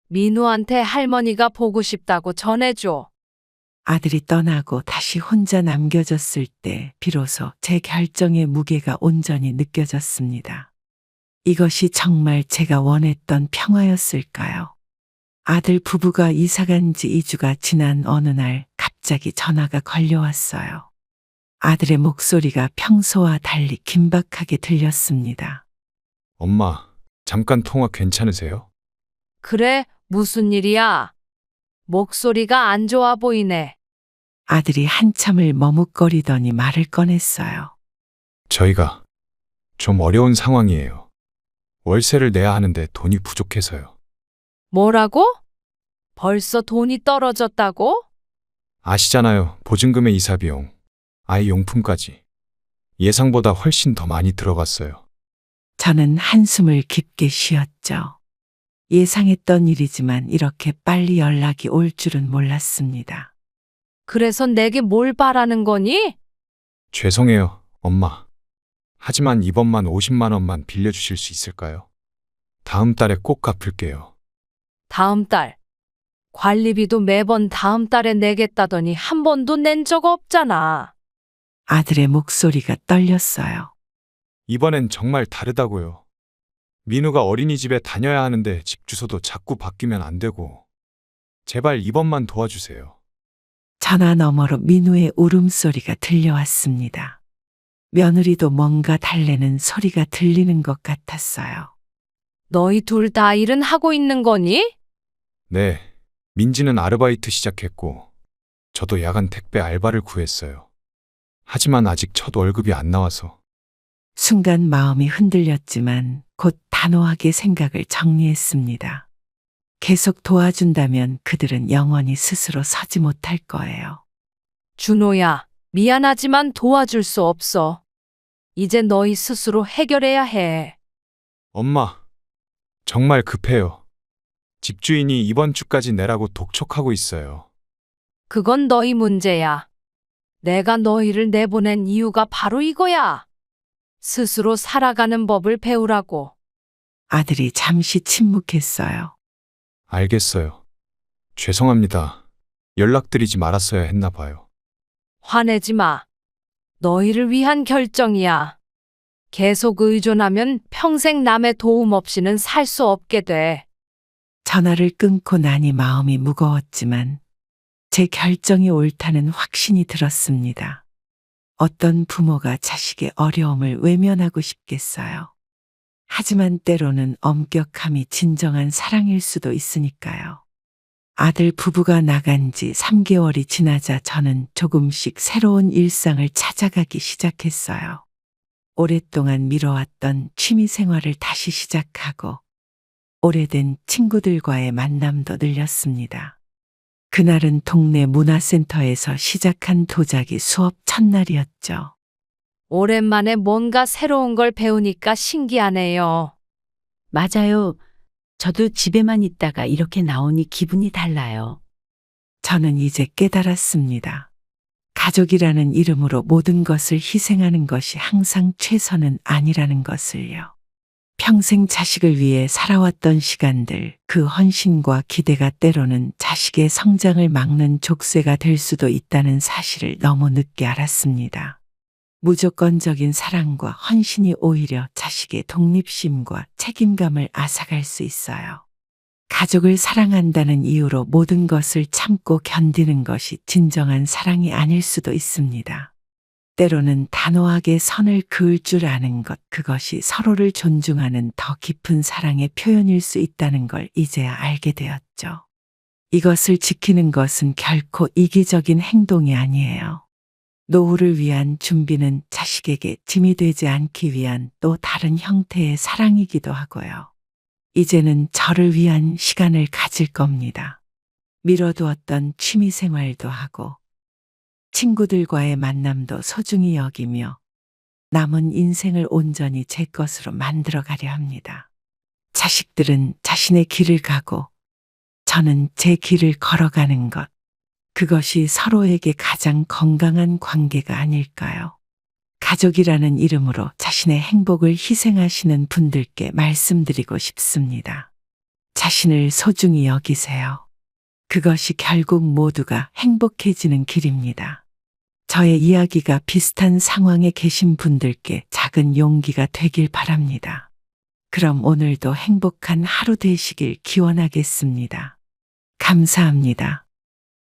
민우한테 할머니가 보고 싶다고 전해줘. 아들이 떠나고 다시 혼자 남겨졌을 때 비로소 제 결정의 무게가 온전히 느껴졌습니다. 이것이 정말 제가 원했던 평화였을까요? 아들 부부가 이사간 지 2주가 지난 어느 날 갑자기 전화가 걸려왔어요. 아들의 목소리가 평소와 달리 긴박하게 들렸습니다. 엄마, 잠깐 통화 괜찮으세요? 그래, 무슨 일이야? 목소리가 안 좋아 보이네. 아들이 한참을 머뭇거리더니 말을 꺼냈어요. 저희가 좀 어려운 상황이에요. 월세를 내야 하는데 돈이 부족해서요. 뭐라고? 벌써 돈이 떨어졌다고? 아시잖아요. 보증금의 이사 비용, 아이 용품까지. 예상보다 훨씬 더 많이 들어갔어요. 저는 한숨을 깊게 쉬었죠. 예상했던 일이지만 이렇게 빨리 연락이 올 줄은 몰랐습니다. 그래서 내게 뭘 바라는 거니? 죄송해요, 엄마. 하지만 이번만 50만 원만 빌려주실 수 있을까요? 다음 달에 꼭 갚을게요. 다음 달. 관리비도 매번 다음 달에 내겠다더니 한 번도 낸 적 없잖아. 아들의 목소리가 떨렸어요. 이번엔 정말 다르다고요. 민우가 어린이집에 다녀야 하는데 집 주소도 자꾸 바뀌면 안 되고. 제발 이번만 도와주세요. 전화 너머로 민우의 울음소리가 들려왔습니다. 며느리도 뭔가 달래는 소리가 들리는 것 같았어요. 너희 둘 다 일은 하고 있는 거니? 네, 민지는 아르바이트 시작했고, 저도 야간 택배 알바를 구했어요. 하지만 아직 첫 월급이 안 나와서. 순간 마음이 흔들렸지만 곧 단호하게 생각을 정리했습니다. 계속 도와준다면 그들은 영원히 스스로 서지 못할 거예요. 준호야, 미안하지만 도와줄 수 없어. 이제 너희 스스로 해결해야 해. 엄마, 정말 급해요. 집주인이 이번 주까지 내라고 독촉하고 있어요. 그건 너희 문제야. 내가 너희를 내보낸 이유가 바로 이거야. 스스로 살아가는 법을 배우라고. 아들이 잠시 침묵했어요. 알겠어요. 죄송합니다. 연락드리지 말았어야 했나 봐요. 화내지 마. 너희를 위한 결정이야. 계속 의존하면 평생 남의 도움 없이는 살 수 없게 돼. 전화를 끊고 나니 마음이 무거웠지만 제 결정이 옳다는 확신이 들었습니다. 어떤 부모가 자식의 어려움을 외면하고 싶겠어요. 하지만 때로는 엄격함이 진정한 사랑일 수도 있으니까요. 아들 부부가 나간 지 3개월이 지나자 저는 조금씩 새로운 일상을 찾아가기 시작했어요. 오랫동안 미뤄왔던 취미 생활을 다시 시작하고 오래된 친구들과의 만남도 늘렸습니다. 그날은 동네 문화센터에서 시작한 도자기 수업 첫날이었죠. 오랜만에 뭔가 새로운 걸 배우니까 신기하네요. 맞아요. 저도 집에만 있다가 이렇게 나오니 기분이 달라요. 저는 이제 깨달았습니다. 가족이라는 이름으로 모든 것을 희생하는 것이 항상 최선은 아니라는 것을요. 평생 자식을 위해 살아왔던 시간들, 그 헌신과 기대가 때로는 자식의 성장을 막는 족쇄가 될 수도 있다는 사실을 너무 늦게 알았습니다. 무조건적인 사랑과 헌신이 오히려 자식의 독립심과 책임감을 앗아갈 수 있어요. 가족을 사랑한다는 이유로 모든 것을 참고 견디는 것이 진정한 사랑이 아닐 수도 있습니다. 때로는 단호하게 선을 그을 줄 아는 것, 그것이 서로를 존중하는 더 깊은 사랑의 표현일 수 있다는 걸 이제야 알게 되었죠. 이것을 지키는 것은 결코 이기적인 행동이 아니에요. 노후를 위한 준비는 자식에게 짐이 되지 않기 위한 또 다른 형태의 사랑이기도 하고요. 이제는 저를 위한 시간을 가질 겁니다. 미뤄두었던 취미 생활도 하고 친구들과의 만남도 소중히 여기며 남은 인생을 온전히 제 것으로 만들어 가려 합니다. 자식들은 자신의 길을 가고 저는 제 길을 걸어가는 것. 그것이 서로에게 가장 건강한 관계가 아닐까요? 가족이라는 이름으로 자신의 행복을 희생하시는 분들께 말씀드리고 싶습니다. 자신을 소중히 여기세요. 그것이 결국 모두가 행복해지는 길입니다. 저의 이야기가 비슷한 상황에 계신 분들께 작은 용기가 되길 바랍니다. 그럼 오늘도 행복한 하루 되시길 기원하겠습니다. 감사합니다.